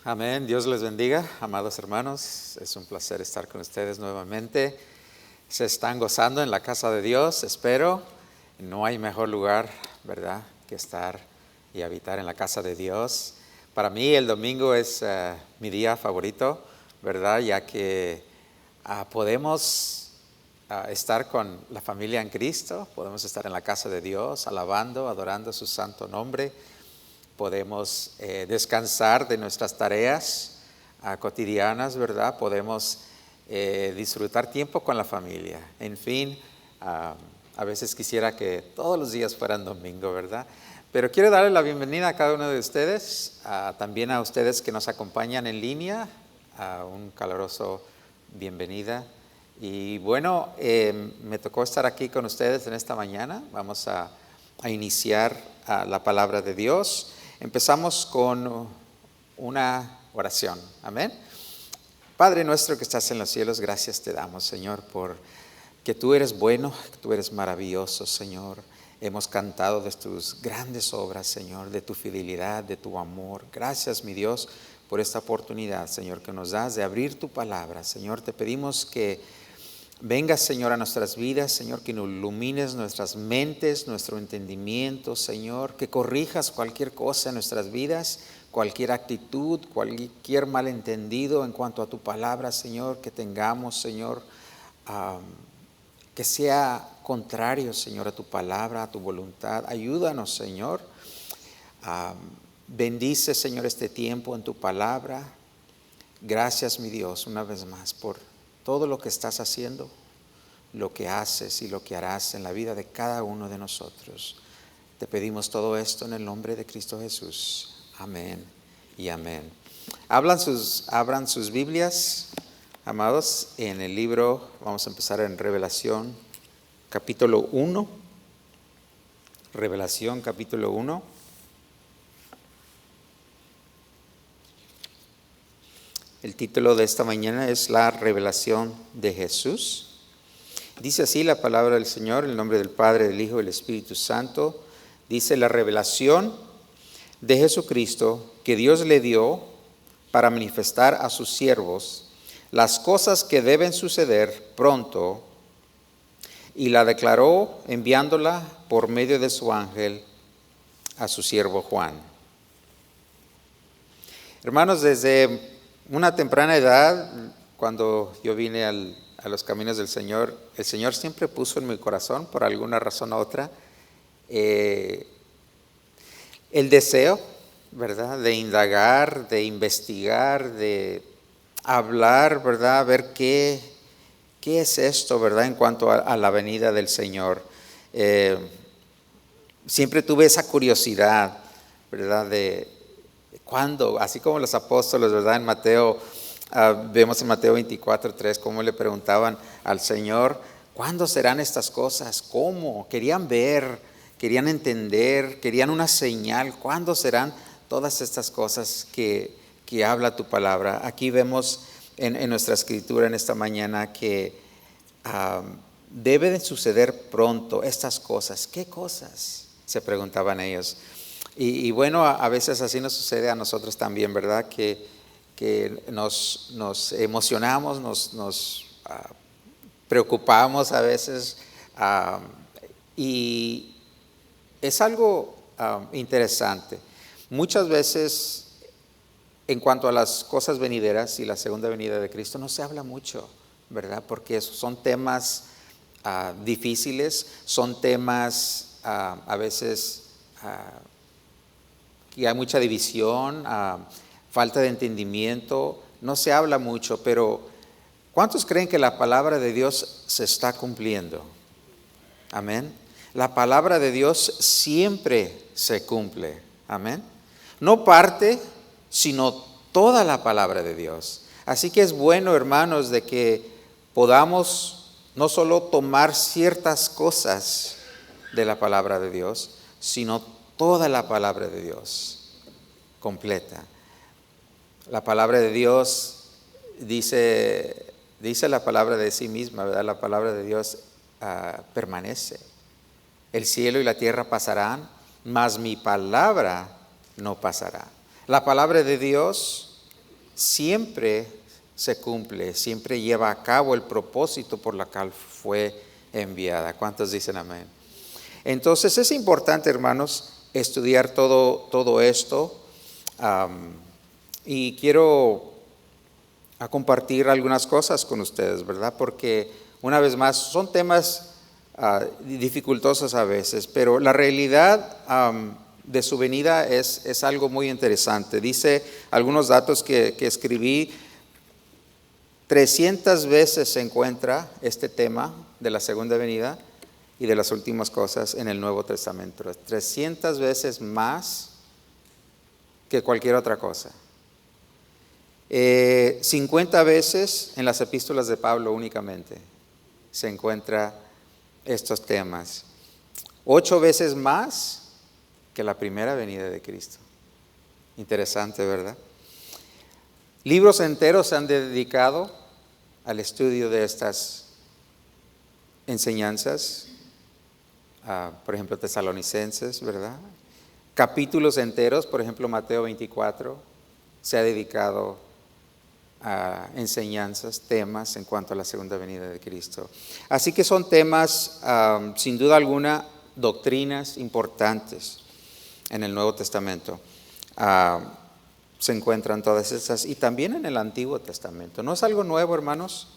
Amén. Dios les bendiga, amados hermanos. Es un placer estar con ustedes nuevamente. Se están gozando en la casa de Dios, espero. No hay mejor lugar, ¿verdad?, que estar y habitar en la casa de Dios. Para mí el domingo es mi día favorito, ¿verdad?, ya que podemos estar con la familia en Cristo, podemos estar en la casa de Dios, alabando, adorando su santo nombre. Podemos descansar de nuestras tareas cotidianas, ¿verdad? Podemos disfrutar tiempo con la familia. En fin, a veces quisiera que todos los días fueran domingo, ¿verdad? Pero quiero darle la bienvenida a cada uno de ustedes, también a ustedes que nos acompañan en línea, un caluroso bienvenida. Y bueno, me tocó estar aquí con ustedes en esta mañana. Vamos a iniciar la palabra de Dios. Empezamos con una oración. Amén. Padre nuestro que estás en los cielos, gracias te damos, Señor, por que tú eres bueno, que tú eres maravilloso, Señor. Hemos cantado de tus grandes obras, Señor, de tu fidelidad, de tu amor. Gracias, mi Dios, por esta oportunidad, Señor, que nos das de abrir tu palabra. Señor, te pedimos que vengas, Señor, a nuestras vidas, Señor, que ilumines nuestras mentes, nuestro entendimiento, Señor, que corrijas cualquier cosa en nuestras vidas, cualquier actitud, cualquier malentendido en cuanto a tu palabra, Señor, que tengamos, Señor, que sea contrario, Señor, a tu palabra, a tu voluntad. Ayúdanos, Señor. Bendice, Señor, este tiempo en tu palabra. Gracias, mi Dios, una vez más por todo lo que estás haciendo, lo que haces y lo que harás en la vida de cada uno de nosotros. Te pedimos todo esto en el nombre de Cristo Jesús. Amén y amén. Abran sus Biblias, amados, en el libro, vamos a empezar en Revelación, capítulo 1. Revelación, capítulo 1. El título de esta mañana es La revelación de Jesús. Dice así la palabra del Señor, en el nombre del Padre, del Hijo y del Espíritu Santo. Dice: la revelación de Jesucristo que Dios le dio para manifestar a sus siervos las cosas que deben suceder pronto, y la declaró enviándola por medio de su ángel a su siervo Juan. Hermanos, desde una temprana edad, cuando yo vine a los caminos del Señor, el Señor siempre puso en mi corazón, por alguna razón u otra, el deseo, ¿verdad?, de indagar, de investigar, de hablar, ¿verdad?, a ver qué es esto, ¿verdad?, en cuanto a la venida del Señor. Siempre tuve esa curiosidad, ¿verdad?, de ¿cuándo? Así como los apóstoles, ¿verdad? En Mateo, vemos en Mateo 24:3 cómo le preguntaban al Señor: ¿cuándo serán estas cosas? ¿Cómo? Querían ver, querían entender, querían una señal. ¿Cuándo serán todas estas cosas que habla tu palabra? Aquí vemos en nuestra escritura en esta mañana que debe de suceder pronto estas cosas. ¿Qué cosas?, se preguntaban ellos. Y bueno, a veces así nos sucede a nosotros también, ¿verdad? Que nos emocionamos, nos preocupamos a veces, y es algo interesante. Muchas veces, en cuanto a las cosas venideras y la segunda venida de Cristo, no se habla mucho, ¿verdad? Porque son temas difíciles, son temas a veces que hay mucha división, falta de entendimiento, no se habla mucho, pero ¿cuántos creen que la palabra de Dios se está cumpliendo? Amén. La palabra de Dios siempre se cumple. Amén. No parte, sino toda la palabra de Dios. Así que es bueno, hermanos, de que podamos no solo tomar ciertas cosas de la palabra de Dios, sino toda la palabra de Dios completa. La palabra de Dios dice la palabra de sí misma, ¿verdad? La palabra de Dios permanece. El cielo y la tierra pasarán, mas mi palabra no pasará. La palabra de Dios siempre se cumple, siempre lleva a cabo el propósito por la cual fue enviada. ¿Cuántos dicen amén? Entonces es importante, hermanos, estudiar todo esto. Y quiero compartir algunas cosas con ustedes, ¿verdad? Porque una vez más son temas dificultosos a veces, pero la realidad de su venida es algo muy interesante. Dice algunos datos que escribí. 300 veces se encuentra este tema de la segunda venida y de las últimas cosas en el Nuevo Testamento. 300 veces más que cualquier otra cosa. 50 veces en las epístolas de Pablo únicamente se encuentra estos temas. 8 veces más que la primera venida de Cristo. Interesante, ¿verdad? Libros enteros se han dedicado al estudio de estas enseñanzas, por ejemplo, Tesalonicenses, ¿verdad? Capítulos enteros, por ejemplo, Mateo 24, se ha dedicado a enseñanzas, temas en cuanto a la segunda venida de Cristo. Así que son temas, sin duda alguna, doctrinas importantes en el Nuevo Testamento. Se encuentran todas esas, y también en el Antiguo Testamento. No es algo nuevo, hermanos.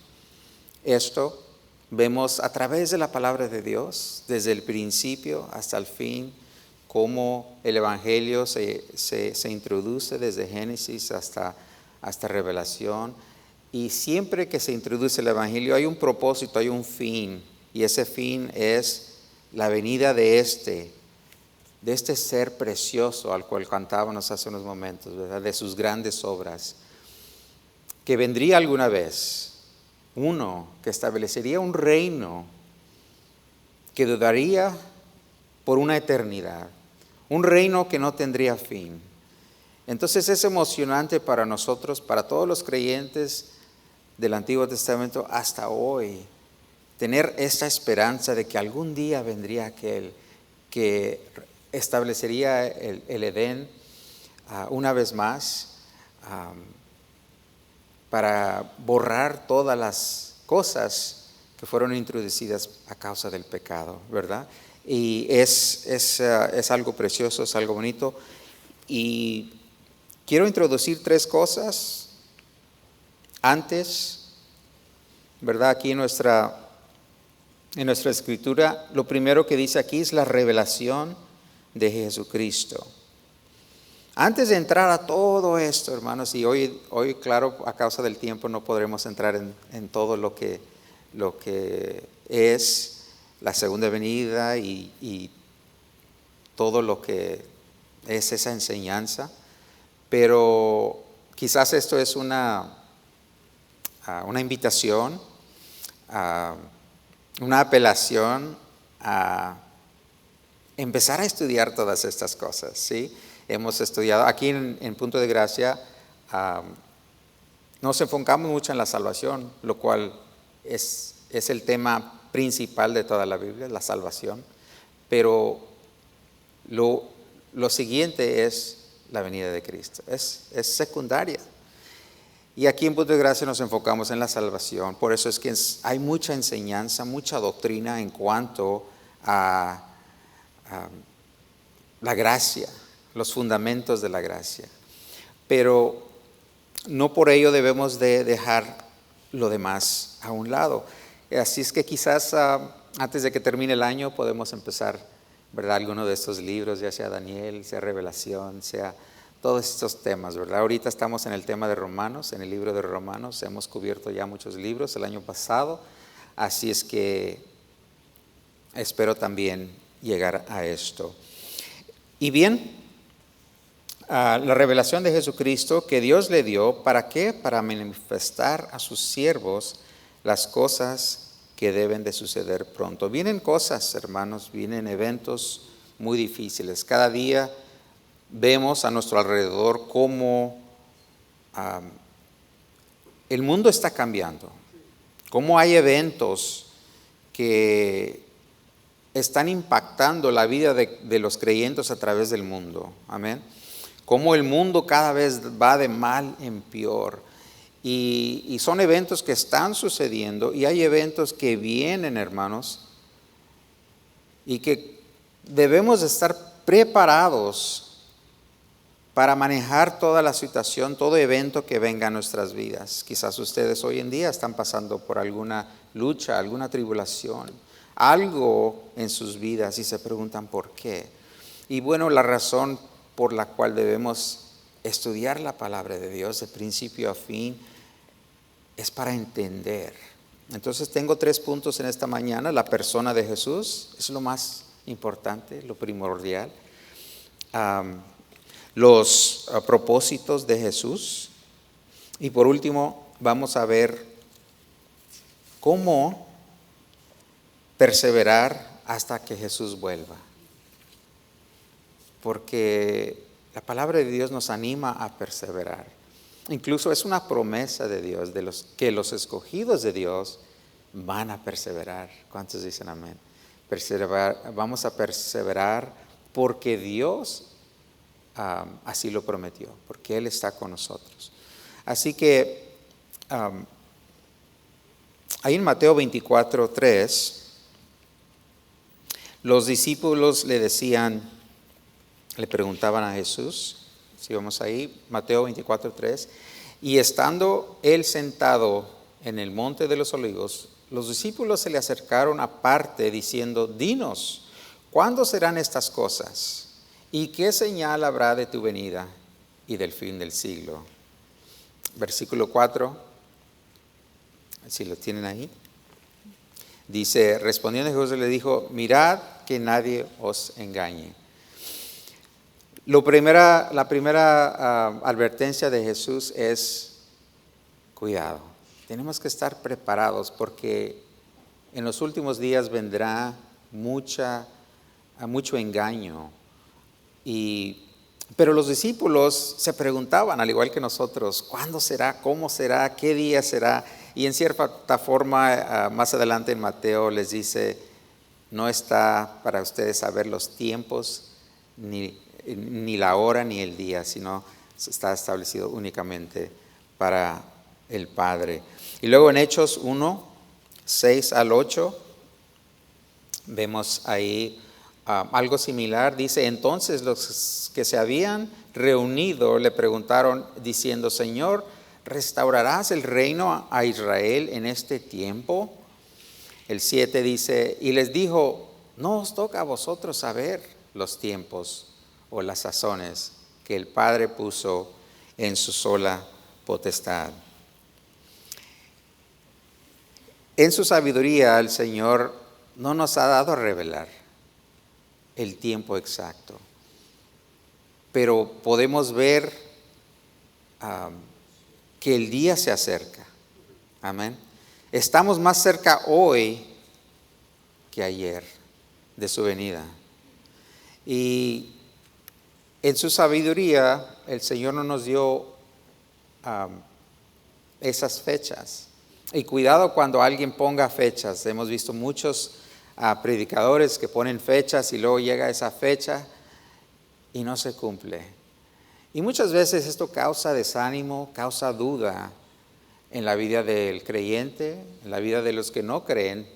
Esto vemos a través de la palabra de Dios, desde el principio hasta el fin, cómo el Evangelio se introduce desde Génesis hasta Revelación. Y siempre que se introduce el Evangelio hay un propósito, hay un fin, y ese fin es la venida de este ser precioso al cual cantábamos hace unos momentos, ¿verdad? De sus grandes obras, que vendría alguna vez, uno que establecería un reino que duraría por una eternidad, un reino que no tendría fin. Entonces es emocionante para nosotros, para todos los creyentes del Antiguo Testamento hasta hoy, tener esta esperanza de que algún día vendría aquel que establecería el Edén una vez más, para borrar todas las cosas que fueron introducidas a causa del pecado, ¿verdad? Y es algo precioso, es algo bonito. Y quiero introducir 3 cosas antes, ¿verdad? Aquí en nuestra escritura, lo primero que dice aquí es la revelación de Jesucristo. Antes de entrar a todo esto, hermanos, y hoy claro, a causa del tiempo no podremos entrar en todo lo que es la segunda venida y todo lo que es esa enseñanza, pero quizás esto es una invitación, una apelación a empezar a estudiar todas estas cosas, ¿sí? Hemos estudiado, aquí en Punto de Gracia, nos enfocamos mucho en la salvación, lo cual es el tema principal de toda la Biblia, la salvación, pero lo siguiente es la venida de Cristo, es secundaria. Y aquí en Punto de Gracia nos enfocamos en la salvación, por eso es que hay mucha enseñanza, mucha doctrina en cuanto a la gracia, los fundamentos de la gracia, pero no por ello debemos de dejar lo demás a un lado. Así es que quizás antes de que termine el año podemos empezar, ¿verdad? Alguno de estos libros, ya sea Daniel, sea Revelación, sea todos estos temas, ¿verdad? Ahorita estamos en el tema de Romanos, en el libro de Romanos, hemos cubierto ya muchos libros el año pasado, así es que espero también llegar a esto. Y bien, la revelación de Jesucristo que Dios le dio, ¿para qué? Para manifestar a sus siervos las cosas que deben de suceder pronto. Vienen cosas, hermanos, vienen eventos muy difíciles. Cada día vemos a nuestro alrededor cómo el mundo está cambiando, cómo hay eventos que están impactando la vida de los creyentes a través del mundo. Amén. cómo el mundo cada vez va de mal en peor. Y son eventos que están sucediendo y hay eventos que vienen, hermanos, y que debemos estar preparados para manejar toda la situación, todo evento que venga a nuestras vidas. Quizás ustedes hoy en día están pasando por alguna lucha, alguna tribulación, algo en sus vidas y se preguntan por qué. Y bueno, la razón por la cual debemos estudiar la palabra de Dios de principio a fin es para entender. Entonces tengo 3 puntos en esta mañana. La persona de Jesús es lo más importante, lo primordial. Los propósitos de Jesús. Y por último, vamos a ver cómo perseverar hasta que Jesús vuelva. Porque la palabra de Dios nos anima a perseverar. Incluso es una promesa de Dios, que los escogidos de Dios van a perseverar. ¿Cuántos dicen amén? Vamos a perseverar porque Dios así lo prometió, porque Él está con nosotros. Así que ahí en Mateo 24:3, los discípulos le preguntaban a Jesús, si vamos ahí, Mateo 24:3, y estando Él sentado en el monte de los olivos, los discípulos se le acercaron aparte diciendo, dinos, ¿cuándo serán estas cosas? ¿Y qué señal habrá de tu venida y del fin del siglo? Versículo 4, si lo tienen ahí, dice, respondiendo Jesús le dijo, mirad que nadie os engañe. La primera advertencia de Jesús es cuidado. Tenemos que estar preparados porque en los últimos días vendrá mucho engaño. Pero los discípulos se preguntaban, al igual que nosotros, ¿cuándo será? ¿Cómo será? ¿Qué día será? Y en cierta forma, más adelante en Mateo les dice, no está para ustedes saber los tiempos, ni la hora, ni el día, sino está establecido únicamente para el Padre. Y luego en Hechos 1, 6 al 8, vemos ahí algo similar. Dice, entonces los que se habían reunido le preguntaron diciendo, Señor, ¿restaurarás el reino a Israel en este tiempo? El 7 dice, y les dijo, no os toca a vosotros saber los tiempos o las sazones que el Padre puso en su sola potestad. En su sabiduría el Señor no nos ha dado a revelar el tiempo exacto, pero podemos ver que el día se acerca. Amén. Estamos más cerca hoy que ayer de su venida. Y en su sabiduría el Señor no nos dio esas fechas. Y cuidado cuando alguien ponga fechas. Hemos visto muchos predicadores que ponen fechas y luego llega esa fecha y no se cumple. Y muchas veces esto causa desánimo, causa duda en la vida del creyente, en la vida de los que no creen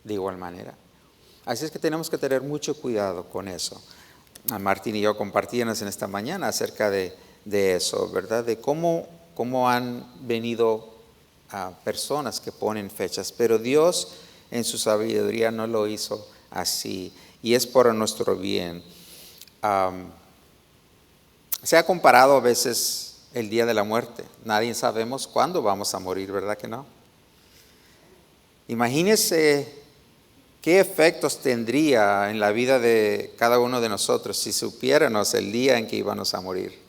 de igual manera. Así es que tenemos que tener mucho cuidado con eso. Martín y yo compartíamos en esta mañana acerca de eso, ¿verdad? De cómo han venido personas que ponen fechas, pero Dios en su sabiduría no lo hizo así y es por nuestro bien. Se ha comparado a veces el día de la muerte. Nadie sabemos cuándo vamos a morir, ¿verdad que no? Imagínese qué efectos tendría en la vida de cada uno de nosotros si supiéramos el día en que íbamos a morir.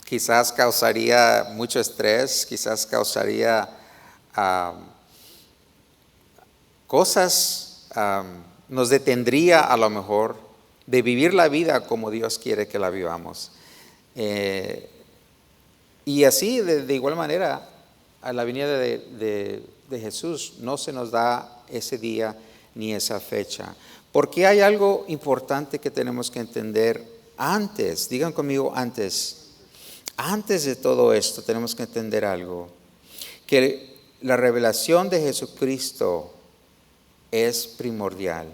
Quizás causaría mucho estrés, quizás causaría cosas, nos detendría a lo mejor de vivir la vida como Dios quiere que la vivamos. Y así, de igual manera, a la venida de Jesús no se nos da ese día ni esa fecha. Porque hay algo importante que tenemos que entender antes, digan conmigo antes de todo esto tenemos que entender algo, que la revelación de Jesucristo es primordial.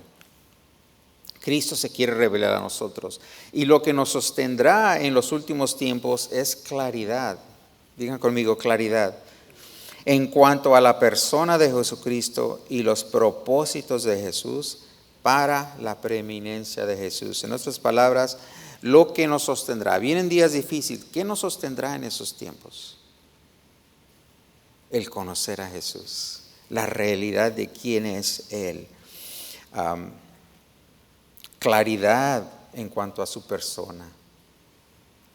Cristo se quiere revelar a nosotros. Y lo que nos sostendrá en los últimos tiempos es claridad. Digan conmigo, claridad. En cuanto a la persona de Jesucristo y los propósitos de Jesús para la preeminencia de Jesús. En otras palabras, lo que nos sostendrá. Vienen días difíciles. ¿Qué nos sostendrá en esos tiempos? El conocer a Jesús. La realidad de quién es Él. Claridad en cuanto a su persona.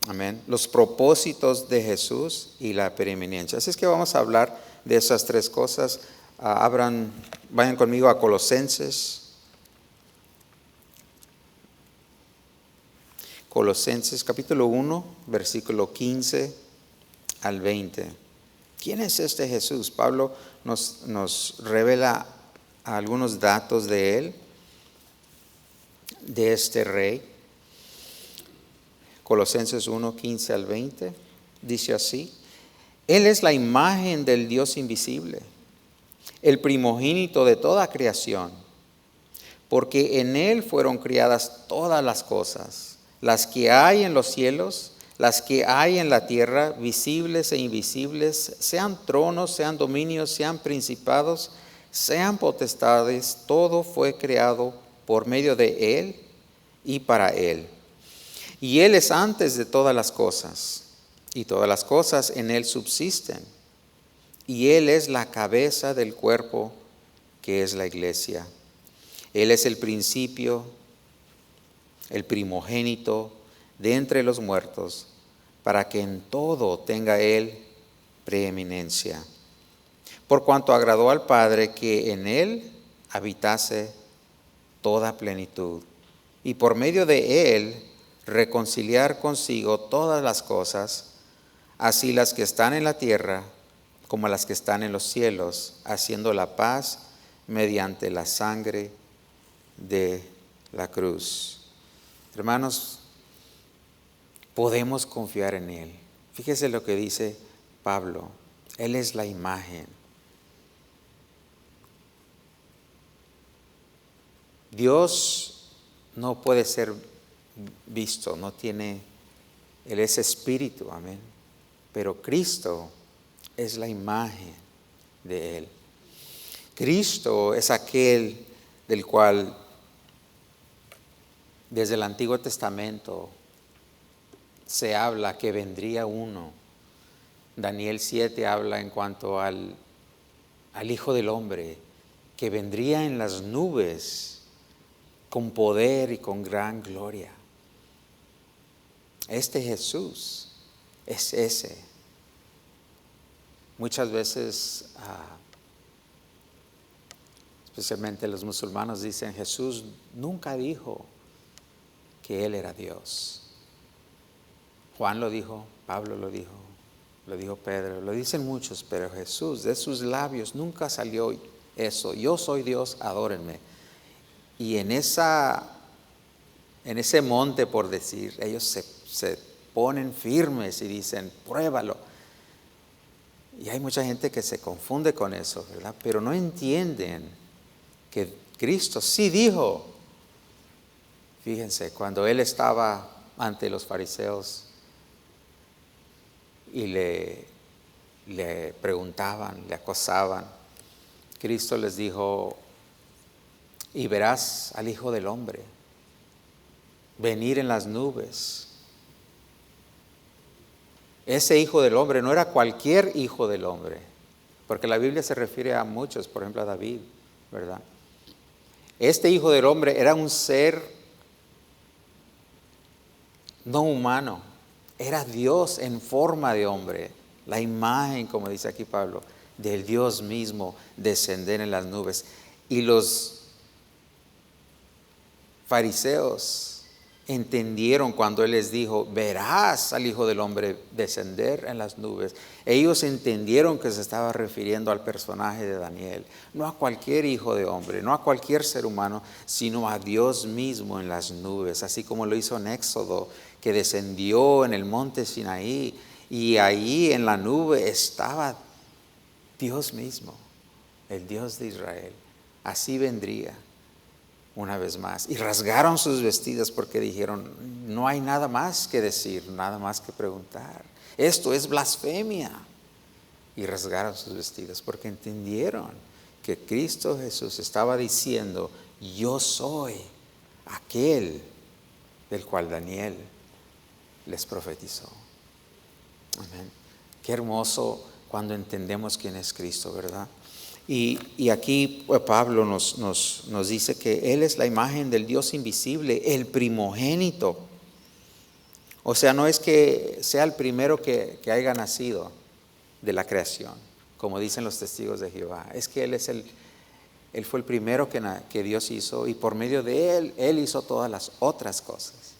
Amén. Los propósitos de Jesús y la preeminencia. Así es que vamos a hablar de esas tres cosas. Vayan conmigo a Colosenses. Colosenses capítulo 1, versículo 15 al 20. ¿Quién es este Jesús? Pablo nos revela algunos datos de él, de este rey. Colosenses 1, 15 al 20, dice así: Él es la imagen del Dios invisible, el primogénito de toda creación, porque en Él fueron criadas todas las cosas, las que hay en los cielos, las que hay en la tierra, visibles e invisibles, sean tronos, sean dominios, sean principados, sean potestades, todo fue creado por medio de Él y para Él. Y Él es antes de todas las cosas, y todas las cosas en Él subsisten. Y Él es la cabeza del cuerpo, que es la iglesia. Él es el principio, el primogénito de entre los muertos, para que en todo tenga Él preeminencia. Por cuanto agradó al Padre que en Él habitase toda plenitud, y por medio de Él reconciliar consigo todas las cosas, así las que están en la tierra como las que están en los cielos, haciendo la paz mediante la sangre de la cruz. Hermanos, podemos confiar en Él. Fíjese lo que dice Pablo. Él es la imagen. Dios no puede ser visto, Él es espíritu, amén. Pero Cristo es la imagen de Él. Cristo es aquel del cual desde el Antiguo Testamento se habla que vendría uno. Daniel 7 habla en cuanto al Hijo del Hombre, que vendría en las nubes con poder y con gran gloria. Este Jesús es ese. Muchas veces, especialmente los musulmanes, dicen: Jesús nunca dijo que Él era Dios. Juan lo dijo, Pablo lo dijo Pedro, lo dicen muchos, pero Jesús, de sus labios nunca salió eso: yo soy Dios, adórenme. Y en ese monte, por decir, ellos se ponen firmes y dicen: pruébalo. Y hay mucha gente que se confunde con eso, ¿verdad? Pero no entienden que Cristo sí dijo. Fíjense, cuando Él estaba ante los fariseos y le preguntaban, le acosaban, Cristo les dijo: y verás al Hijo del Hombre venir en las nubes. Ese Hijo del Hombre no era cualquier Hijo del Hombre, porque la Biblia se refiere a muchos, por ejemplo a David, ¿verdad? Este Hijo del Hombre era un ser no humano, era Dios en forma de hombre, la imagen, como dice aquí Pablo, del Dios mismo descender en las nubes. Y los fariseos entendieron cuando Él les dijo, verás al Hijo del Hombre descender en las nubes. Ellos entendieron que se estaba refiriendo al personaje de Daniel, no a cualquier hijo de hombre, no a cualquier ser humano, sino a Dios mismo en las nubes, así como lo hizo en Éxodo, que descendió en el monte Sinaí y ahí en la nube estaba Dios mismo, el Dios de Israel. Así vendría una vez más. Y rasgaron sus vestidos porque dijeron, no hay nada más que decir, nada más que preguntar. Esto es blasfemia. Y rasgaron sus vestidos porque entendieron que Cristo Jesús estaba diciendo, yo soy aquel del cual Daniel les profetizó. Amén. Qué hermoso cuando entendemos quién es Cristo, ¿verdad? Y aquí Pablo nos dice que Él es la imagen del Dios invisible, el primogénito. O sea, no es que sea el primero que haya nacido de la creación, como dicen los testigos de Jehová. Es que Él fue el primero que Dios hizo, y por medio de Él hizo todas las otras cosas.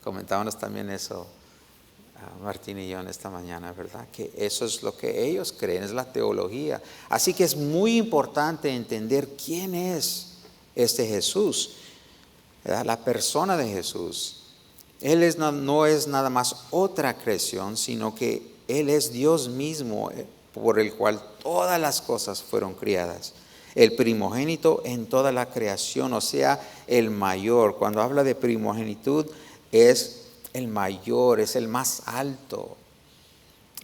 Comentábamos también eso Martín y yo en esta mañana, ¿verdad? Que eso es lo que ellos creen, es la teología. Así que es muy importante entender quién es este Jesús, ¿verdad? La persona de Jesús. Él no es nada más otra creación, sino que Él es Dios mismo, por el cual todas las cosas fueron criadas. El primogénito en toda la creación, o sea, el mayor. Cuando habla de primogenitud, es el mayor, es el más alto.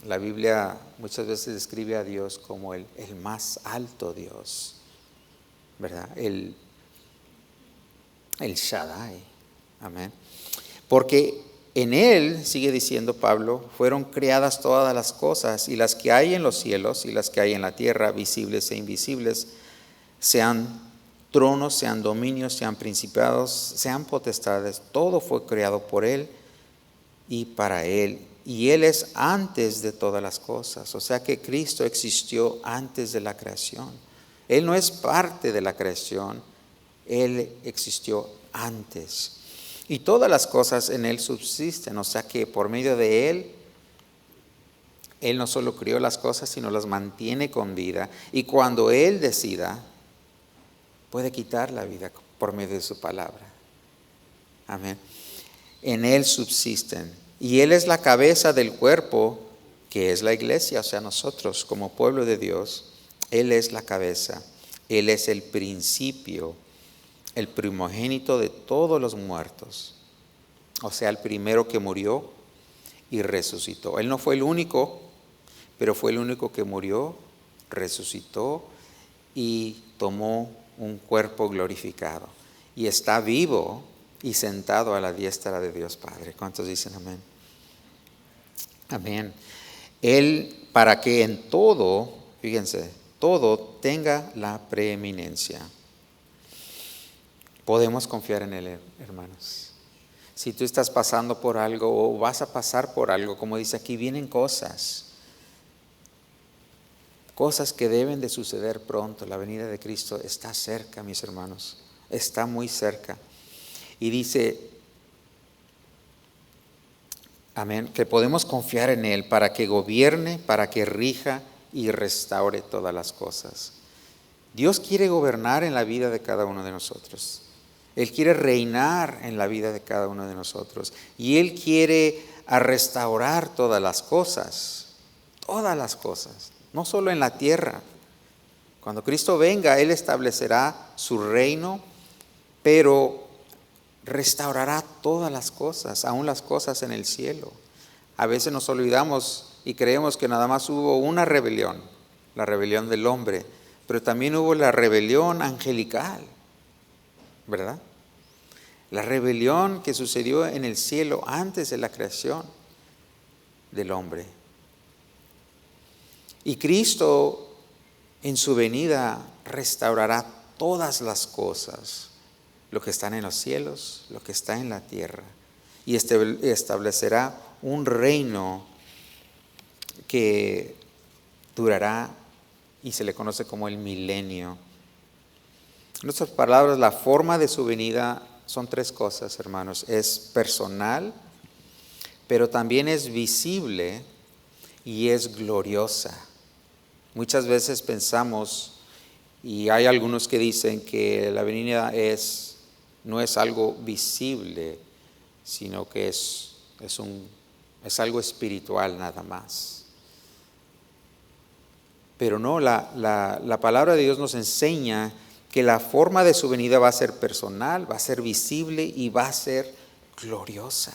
La Biblia muchas veces describe a Dios como el más alto Dios, ¿verdad? El Shaddai. Amén. Porque en Él, sigue diciendo Pablo, fueron creadas todas las cosas, y las que hay en los cielos y las que hay en la tierra, visibles e invisibles, sean tronos, sean dominios, sean principados, sean potestades, todo fue creado por Él y para Él, y Él es antes de todas las cosas. O sea que Cristo existió antes de la creación. Él no es parte de la creación, Él existió antes. Y todas las cosas en Él subsisten, o sea que por medio de Él no solo crió las cosas, sino las mantiene con vida. Y cuando Él decida, puede quitar la vida por medio de su palabra. Amén. En Él subsisten. Y Él es la cabeza del cuerpo, que es la iglesia, o sea, nosotros como pueblo de Dios. Él es la cabeza. Él es el principio, el primogénito de todos los muertos. O sea, el primero que murió y resucitó. Él no fue el único, pero fue el único que murió, resucitó y tomó un cuerpo glorificado. Y está vivo y sentado a la diestra de Dios Padre. ¿Cuántos dicen amén? Amén. Él, para que en todo, fíjense, todo tenga la preeminencia. Podemos confiar en Él, hermanos. Si tú estás pasando por algo o vas a pasar por algo, como dice aquí, vienen cosas que deben de suceder pronto. La venida de Cristo está cerca, mis hermanos, está muy cerca. Y dice, amén, que podemos confiar en Él para que gobierne, para que rija y restaure todas las cosas. Dios quiere gobernar en la vida de cada uno de nosotros. Él quiere reinar en la vida de cada uno de nosotros. Y Él quiere restaurar todas las cosas, no solo en la tierra. Cuando Cristo venga, Él establecerá su reino, pero restaurará todas las cosas, aún las cosas en el cielo. A veces nos olvidamos y creemos que nada más hubo una rebelión, la rebelión del hombre, pero también hubo la rebelión angelical, ¿verdad? La rebelión que sucedió en el cielo antes de la creación del hombre. Y Cristo en su venida restaurará todas las cosas, lo que están en los cielos, lo que está en la tierra, y establecerá un reino que durará y se le conoce como el milenio. En otras palabras, la forma de su venida son tres cosas, hermanos. Es personal, pero también es visible y es gloriosa. Muchas veces pensamos, y hay algunos que dicen que la venida no es algo visible, sino que es algo espiritual nada más. Pero no, la palabra de Dios nos enseña que la forma de su venida va a ser personal, va a ser visible y va a ser gloriosa.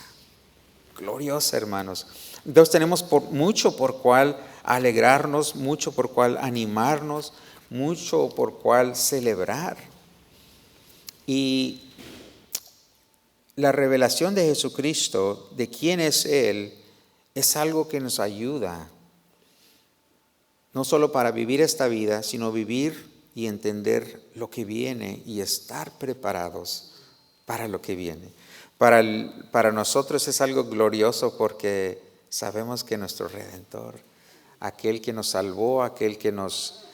Gloriosa, hermanos. Entonces tenemos mucho por cual alegrarnos, mucho por cual animarnos, mucho por cual celebrar. Y la revelación de Jesucristo, de quién es Él, es algo que nos ayuda, no solo para vivir esta vida, sino vivir y entender lo que viene y estar preparados para lo que viene. Para nosotros es algo glorioso porque sabemos que nuestro Redentor, aquel que nos salvó, aquel que nos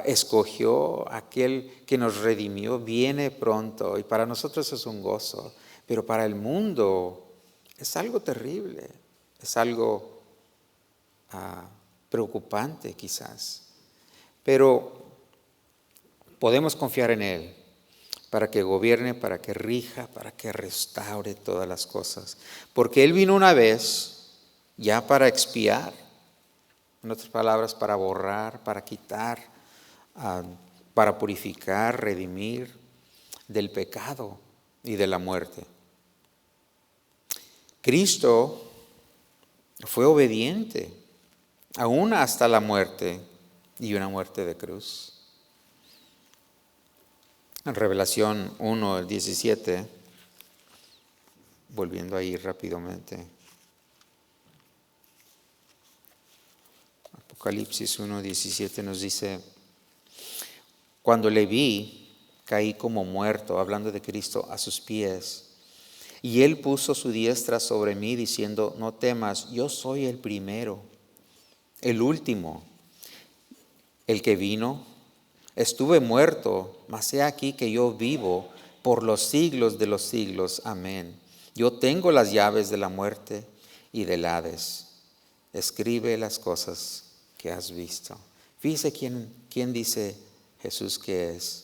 escogió, aquel que nos redimió, viene pronto. Y para nosotros es un gozo, pero para el mundo es algo terrible, es algo preocupante quizás. Pero podemos confiar en Él para que gobierne, para que rija, para que restaure todas las cosas. Porque Él vino una vez ya para expiar, en otras palabras, para borrar, para quitar, para purificar, redimir del pecado y de la muerte. Cristo fue obediente, aún hasta la muerte, y una muerte de cruz. En Revelación 1, el 17, volviendo ahí rápidamente. Apocalipsis 1, 17 nos dice: cuando le vi, caí como muerto, hablando de Cristo, a sus pies. Y Él puso su diestra sobre mí, diciendo: no temas, yo soy el primero, el último, el que vino. Estuve muerto, mas he aquí que yo vivo por los siglos de los siglos. Amén. Yo tengo las llaves de la muerte y del Hades. Escribe las cosas que has visto. Fíjese quién dice Jesús que es.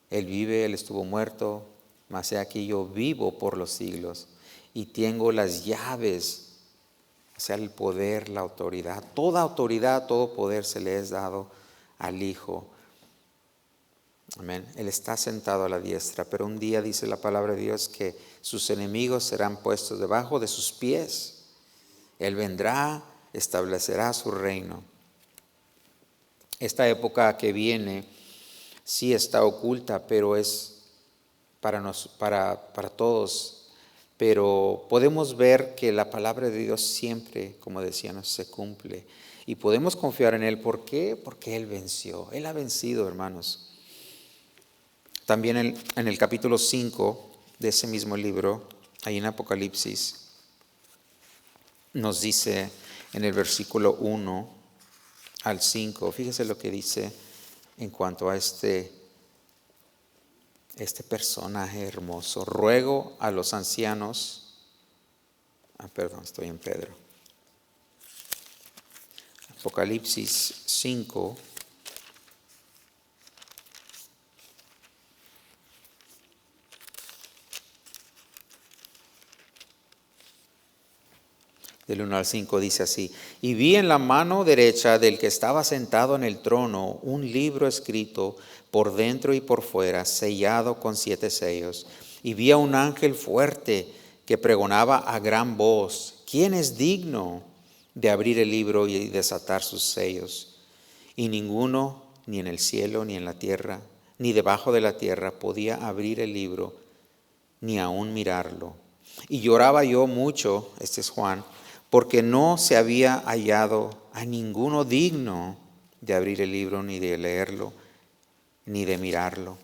Él vive, Él estuvo muerto, mas he aquí yo vivo por los siglos y tengo las llaves, o sea, el poder, la autoridad. Toda autoridad, todo poder se le es dado al Hijo. Amén. Él está sentado a la diestra, pero un día dice la palabra de Dios que sus enemigos serán puestos debajo de sus pies. Él vendrá, establecerá su reino. Esta época que viene sí está oculta, pero es para todos. Pero podemos ver que la palabra de Dios siempre, como decíamos, se cumple. Y podemos confiar en Él. ¿Por qué? Porque Él venció. Él ha vencido, hermanos. También en el capítulo 5 de ese mismo libro, ahí en Apocalipsis, nos dice en el versículo 1 al 5, fíjese lo que dice en cuanto a este personaje hermoso. Ruego a los ancianos, estoy en Pedro. Apocalipsis 5, del 1 al 5 dice así: y vi en la mano derecha del que estaba sentado en el trono un libro escrito por dentro y por fuera, sellado con 7 sellos. Y vi a un ángel fuerte que pregonaba a gran voz: ¿quién es digno de abrir el libro y desatar sus sellos? Y ninguno, ni en el cielo, ni en la tierra, ni debajo de la tierra, podía abrir el libro, ni aún mirarlo. Y lloraba yo mucho, este es Juan, porque no se había hallado a ninguno digno de abrir el libro, ni de leerlo, ni de mirarlo.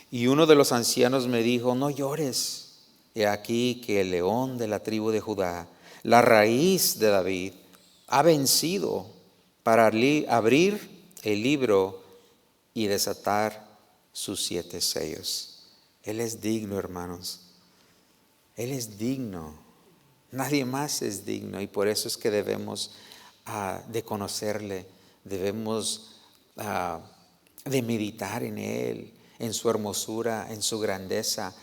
Y uno de los ancianos me dijo: no llores. He aquí que el león de la tribu de Judá, la raíz de David, ha vencido para abrir el libro y desatar sus 7 sellos. Él es digno, hermanos. Él es digno. Nadie más es digno y por eso es que debemos de conocerle, debemos de meditar en Él, en su hermosura, en su grandeza.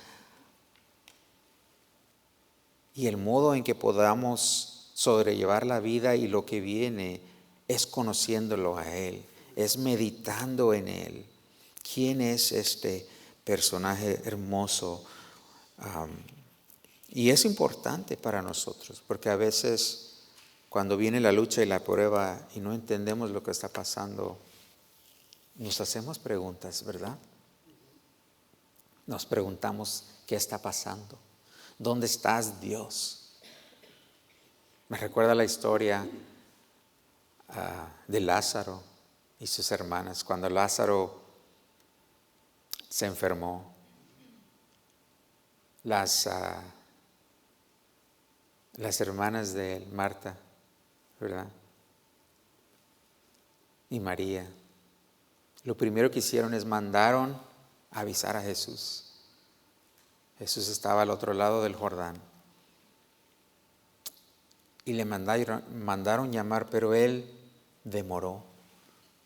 Y el modo en que podamos sobrellevar la vida y lo que viene es conociéndolo a Él, es meditando en Él. ¿Quién es este personaje hermoso? Y es importante para nosotros, porque a veces cuando viene la lucha y la prueba y no entendemos lo que está pasando, nos hacemos preguntas, ¿verdad? Nos preguntamos, ¿qué está pasando? ¿Dónde estás, Dios? Me recuerda la historia de Lázaro y sus hermanas. Cuando Lázaro se enfermó, las hermanas de él, Marta, ¿verdad? Y María, lo primero que hicieron es mandaron a avisar a Jesús. Jesús estaba al otro lado del Jordán. Y le mandaron llamar, pero él demoró.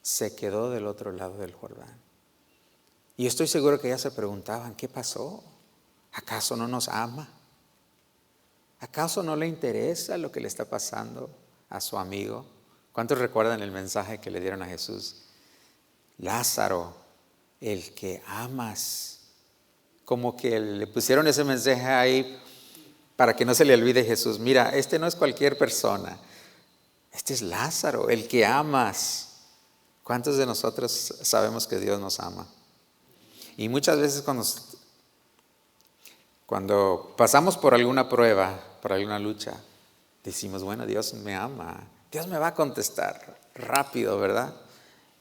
Se quedó del otro lado del Jordán. Y estoy seguro que ya se preguntaban, ¿qué pasó? ¿Acaso no nos ama? ¿Acaso no le interesa lo que le está pasando a su amigo? ¿Cuántos recuerdan el mensaje que le dieron a Jesús? Lázaro, el que amas. Como que le pusieron ese mensaje ahí para que no se le olvide Jesús. Mira, este no es cualquier persona. Este es Lázaro, el que amas. ¿Cuántos de nosotros sabemos que Dios nos ama? Y muchas veces cuando pasamos por alguna prueba, por alguna lucha, decimos, bueno, Dios me ama. Dios me va a contestar rápido, ¿verdad?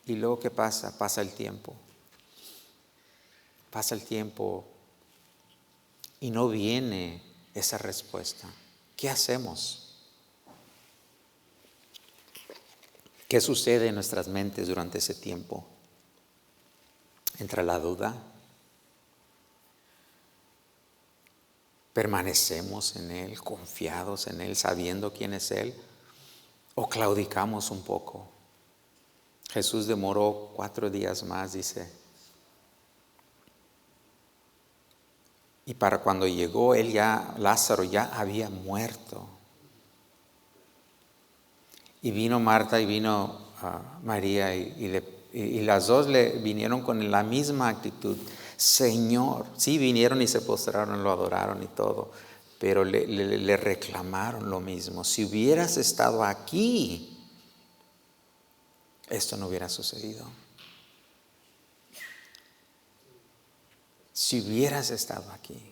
Y luego, ¿qué pasa? Pasa el tiempo. Pasa el tiempo y no viene esa respuesta. ¿Qué hacemos? ¿Qué sucede en nuestras mentes durante ese tiempo? Entra la duda. ¿Permanecemos en Él, confiados en Él, sabiendo quién es Él? ¿O claudicamos un poco? Jesús demoró 4 días más, dice. Y para cuando llegó Lázaro ya había muerto. Y vino Marta y vino María y las dos le vinieron con la misma actitud. Señor, sí vinieron y se postraron, lo adoraron y todo, pero le reclamaron lo mismo. Si hubieras estado aquí, esto no hubiera sucedido. Si hubieras estado aquí,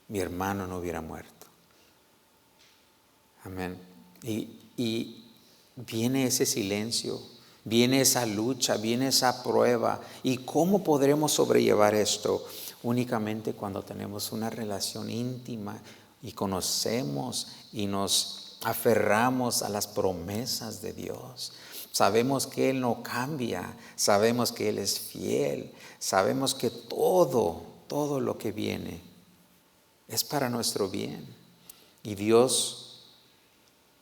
mi hermano no hubiera muerto. Amén. Y viene ese silencio, viene esa lucha, viene esa prueba. ¿Y cómo podremos sobrellevar esto? Únicamente cuando tenemos una relación íntima y conocemos y nos aferramos a las promesas de Dios. Sabemos que Él no cambia, sabemos que Él es fiel, sabemos que todo lo que viene es para nuestro bien. Y Dios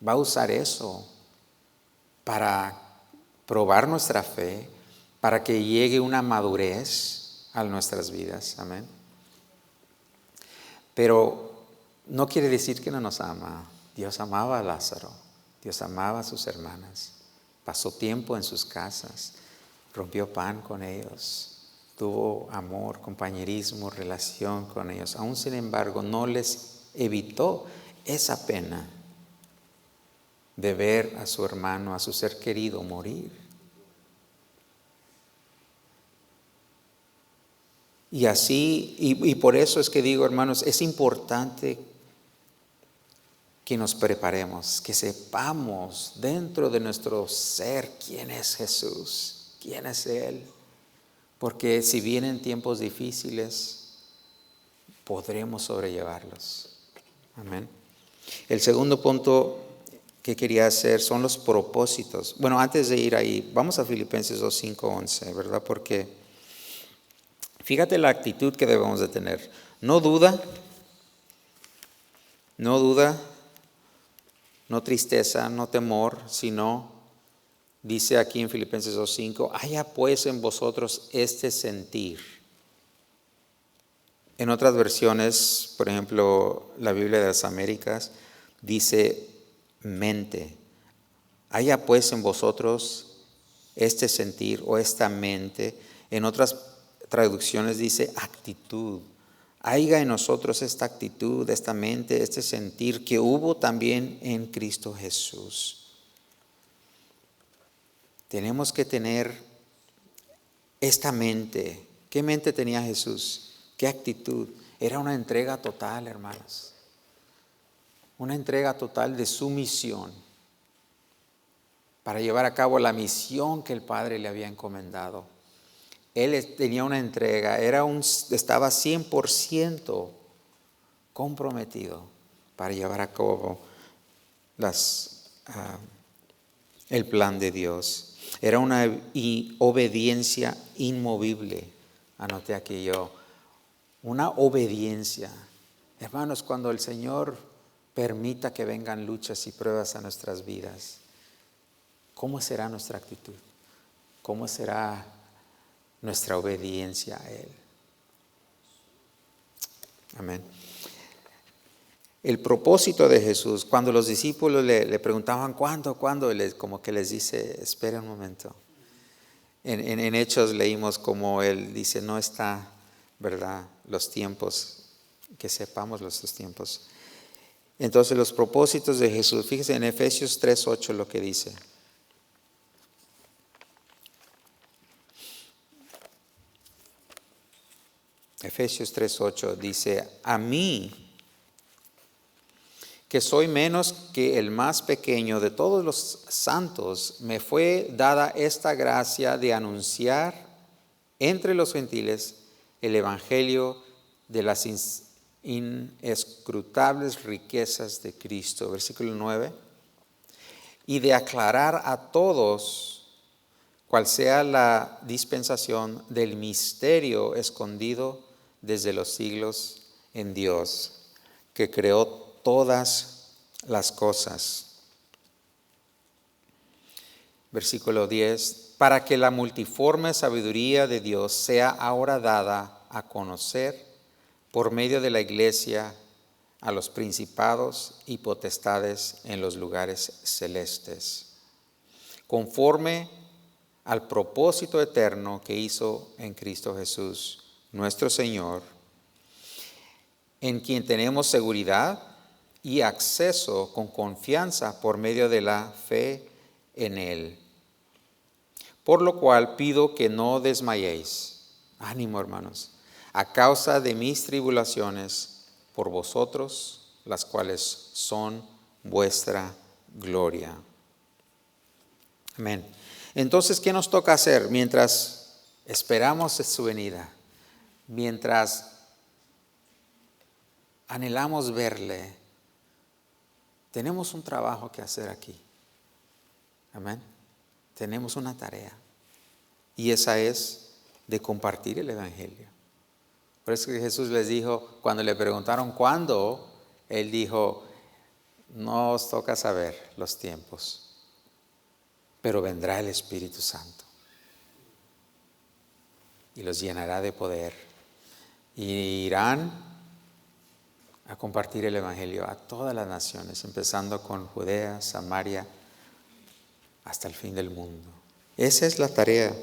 va a usar eso para probar nuestra fe, para que llegue una madurez a nuestras vidas. Amén. Pero no quiere decir que no nos ama. Dios amaba a Lázaro, Dios amaba a sus hermanas, pasó tiempo en sus casas, rompió pan con ellos, tuvo amor, compañerismo, relación con ellos. Aún sin embargo, no les evitó esa pena de ver a su hermano, a su ser querido morir. Y así, y por eso es que digo, hermanos, es importante que nos preparemos, que sepamos dentro de nuestro ser quién es Jesús, quién es Él. Porque si vienen tiempos difíciles, podremos sobrellevarlos. Amén. El segundo punto que quería hacer son los propósitos. Bueno, antes de ir ahí, vamos a Filipenses 2:5-11, ¿verdad? Porque Fíjate la actitud que debemos de tener. No duda, no tristeza, no temor, sino, dice aquí en Filipenses 2:5, haya pues en vosotros este sentir. En otras versiones, por ejemplo, la Biblia de las Américas, dice mente. Haya pues en vosotros este sentir o esta mente. En otras traducciones dice actitud. Haya en nosotros esta actitud, esta mente, este sentir que hubo también en Cristo Jesús. Tenemos que tener esta mente. ¿Qué mente tenía Jesús? ¿Qué actitud? Era una entrega total, hermanos. Una entrega total de su misión para llevar a cabo la misión que el Padre le había encomendado. Él tenía una entrega, estaba 100% comprometido para llevar a cabo el plan de Dios. Era una obediencia inmovible. Anoté aquí yo. Una obediencia. Hermanos, cuando el Señor permita que vengan luchas y pruebas a nuestras vidas, ¿cómo será nuestra actitud? ¿Cómo será nuestra obediencia a Él? Amén. El propósito de Jesús, cuando los discípulos le preguntaban ¿cuándo? Él como que les dice, espera un momento. En Hechos leímos como Él dice, no está, ¿verdad? Los tiempos, que sepamos los tiempos. Entonces los propósitos de Jesús, fíjese en Efesios 3:8 lo que dice. Efesios 3:8 dice, a mí, que soy menos que el más pequeño de todos los santos, me fue dada esta gracia de anunciar entre los gentiles el evangelio de las inescrutables riquezas de Cristo. Versículo 9. Y de aclarar a todos cuál sea la dispensación del misterio escondido desde los siglos en Dios, que creó todas las cosas. Versículo 10, para que la multiforme sabiduría de Dios sea ahora dada a conocer por medio de la iglesia a los principados y potestades en los lugares celestes, conforme al propósito eterno que hizo en Cristo Jesús, nuestro Señor, en quien tenemos seguridad y acceso con confianza por medio de la fe en Él. Por lo cual pido que no desmayéis. Ánimo, hermanos, a causa de mis tribulaciones por vosotros, las cuales son vuestra gloria. Amén. Entonces, ¿qué nos toca hacer mientras esperamos su venida? Mientras anhelamos verle, tenemos un trabajo que hacer aquí. Amén. Tenemos una tarea. Y esa es de compartir el evangelio. Por eso que Jesús les dijo, cuando le preguntaron cuándo, Él dijo, no os toca saber los tiempos, pero vendrá el Espíritu Santo y los llenará de poder. Y irán a compartir el evangelio a todas las naciones, empezando con Judea, Samaria, hasta el fin del mundo. Esa es la tarea,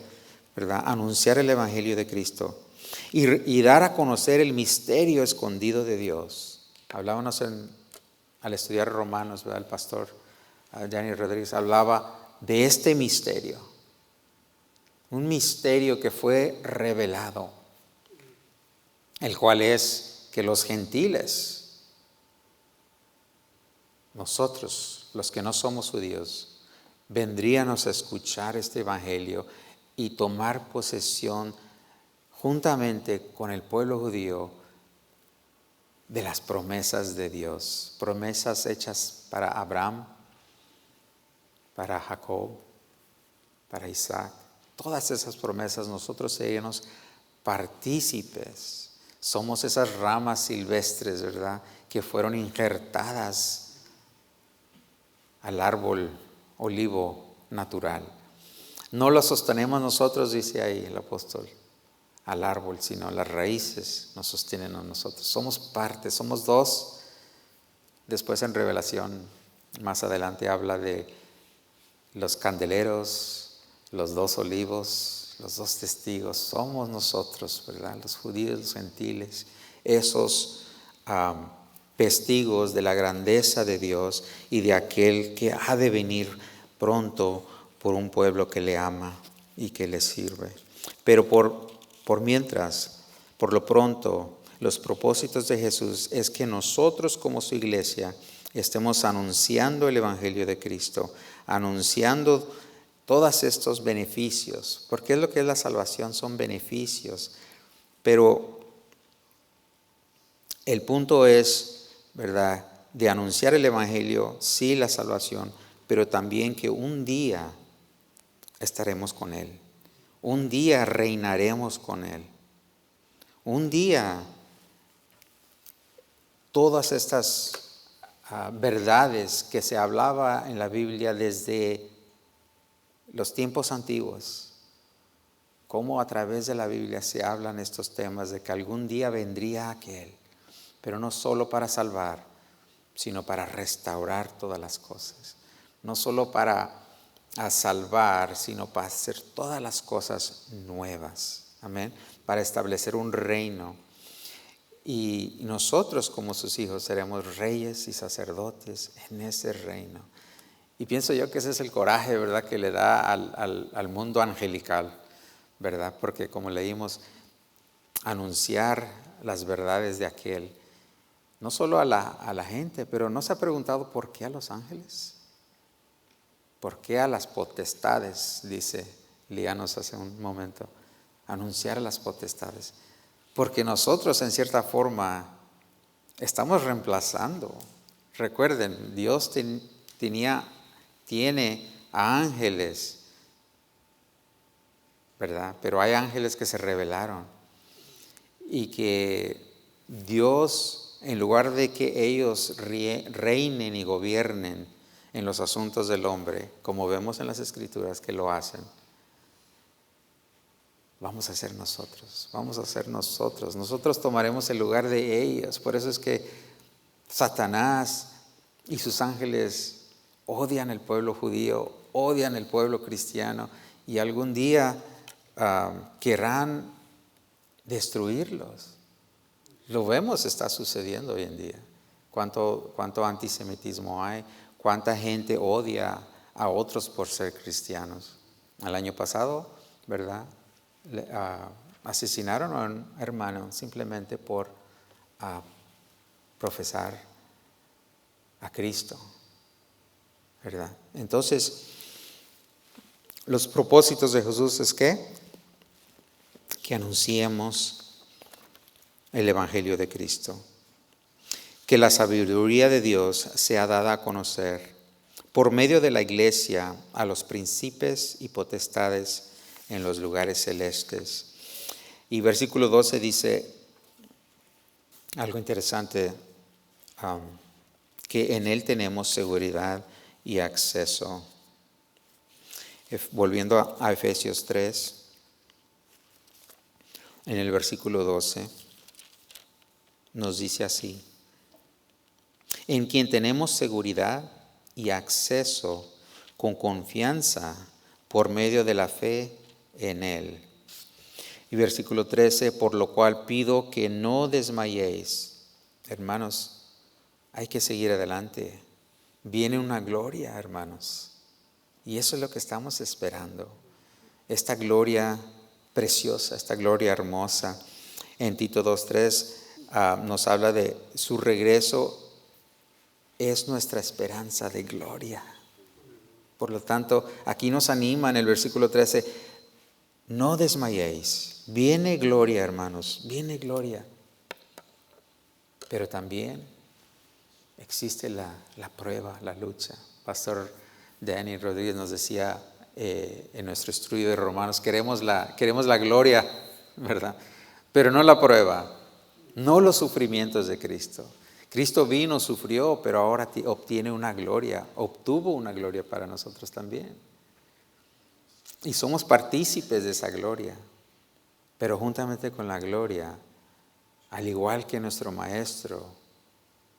¿verdad? Anunciar el evangelio de Cristo y dar a conocer el misterio escondido de Dios. Hablábamos al estudiar Romanos, ¿verdad? El pastor Gianni Rodríguez hablaba de este misterio, un misterio que fue revelado, el cual es que los gentiles, nosotros, los que no somos judíos, vendríamos a escuchar este evangelio y tomar posesión juntamente con el pueblo judío de las promesas de Dios, promesas hechas para Abraham, para Jacob, para Isaac. Todas esas promesas nosotros seríamos partícipes. Somos esas ramas silvestres, ¿verdad?, que fueron injertadas al árbol olivo natural. No lo sostenemos nosotros, dice ahí el apóstol, al árbol, sino las raíces nos sostienen a nosotros. Somos parte, somos dos. Después en Revelación, más adelante, habla de los candeleros, los dos olivos, los dos testigos. Somos nosotros, ¿verdad? Los judíos, los gentiles, esos testigos de la grandeza de Dios y de aquel que ha de venir pronto por un pueblo que le ama y que le sirve. Pero por mientras, por lo pronto, los propósitos de Jesús es que nosotros como su iglesia estemos anunciando el Evangelio de Cristo, anunciando todos estos beneficios, porque es lo que es la salvación, son beneficios. Pero el punto es, ¿verdad?, de anunciar el Evangelio, sí, la salvación, pero también que un día estaremos con Él. Un día reinaremos con Él. Un día todas estas verdades que se hablaba en la Biblia desde los tiempos antiguos, cómo a través de la Biblia se hablan estos temas de que algún día vendría aquel, pero no solo para salvar, sino para restaurar todas las cosas. No solo para salvar, sino para hacer todas las cosas nuevas. Amén. Para establecer un reino. Y nosotros como sus hijos seremos reyes y sacerdotes en ese reino. Y pienso yo que ese es el coraje, ¿verdad?, que le da al mundo angelical, ¿verdad? Porque como leímos, anunciar las verdades de aquel, no solo a la gente, pero ¿no se ha preguntado por qué a los ángeles? ¿Por qué a las potestades? Dice Lianos hace un momento, anunciar a las potestades. Porque nosotros en cierta forma estamos reemplazando. Recuerden, Dios tiene a ángeles, ¿verdad? Pero hay ángeles que se rebelaron y que Dios, en lugar de que ellos reinen y gobiernen en los asuntos del hombre, como vemos en las Escrituras que lo hacen, vamos a ser nosotros. Nosotros tomaremos el lugar de ellos. Por eso es que Satanás y sus ángeles odian el pueblo judío, odian el pueblo cristiano y algún día querrán destruirlos. Lo vemos, está sucediendo hoy en día. Cuánto antisemitismo hay, cuánta gente odia a otros por ser cristianos. El año pasado, ¿verdad?, asesinaron a un hermano simplemente por profesar a Cristo, ¿verdad? Entonces, los propósitos de Jesús es que anunciemos el Evangelio de Cristo, que la sabiduría de Dios sea dada a conocer por medio de la iglesia a los príncipes y potestades en los lugares celestes. Y versículo 12 dice algo interesante, que en Él tenemos seguridad y acceso. Volviendo a Efesios 3, en el versículo 12, nos dice así: en quien tenemos seguridad y acceso con confianza por medio de la fe en Él. Y versículo 13, por lo cual pido que no desmayéis. Hermanos, hay que seguir adelante. Viene una gloria, hermanos. Y eso es lo que estamos esperando. Esta gloria preciosa, esta gloria hermosa. En Tito 2:3 nos habla de su regreso. Es nuestra esperanza de gloria. Por lo tanto, aquí nos anima en el versículo 13, no desmayéis. Viene gloria, hermanos, viene gloria. Pero también existe la prueba, la lucha. Pastor Danny Rodríguez nos decía en nuestro estudio de Romanos, queremos la gloria, ¿verdad? pero no la prueba, no los sufrimientos de Cristo. Cristo vino, sufrió, pero ahora obtuvo una gloria para nosotros también. Y somos partícipes de esa gloria. Pero juntamente con la gloria, al igual que nuestro Maestro,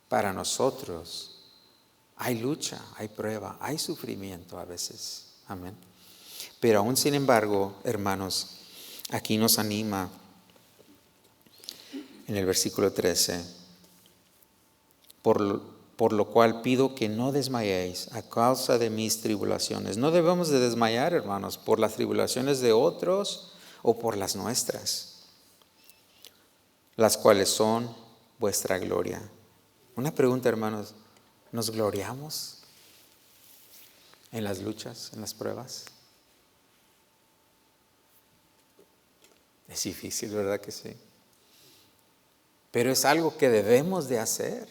para nosotros hay lucha, hay prueba, hay sufrimiento a veces. Amén. Pero aún sin embargo, hermanos, aquí nos anima en el versículo 13, por lo cual pido que no desmayéis a causa de mis tribulaciones. No debemos de desmayar, hermanos, por las tribulaciones de otros o por las nuestras, las cuales son vuestra gloria. Una pregunta, hermanos, ¿nos gloriamos en las luchas, en las pruebas? Es difícil, ¿verdad que sí? Pero es algo que debemos de hacer.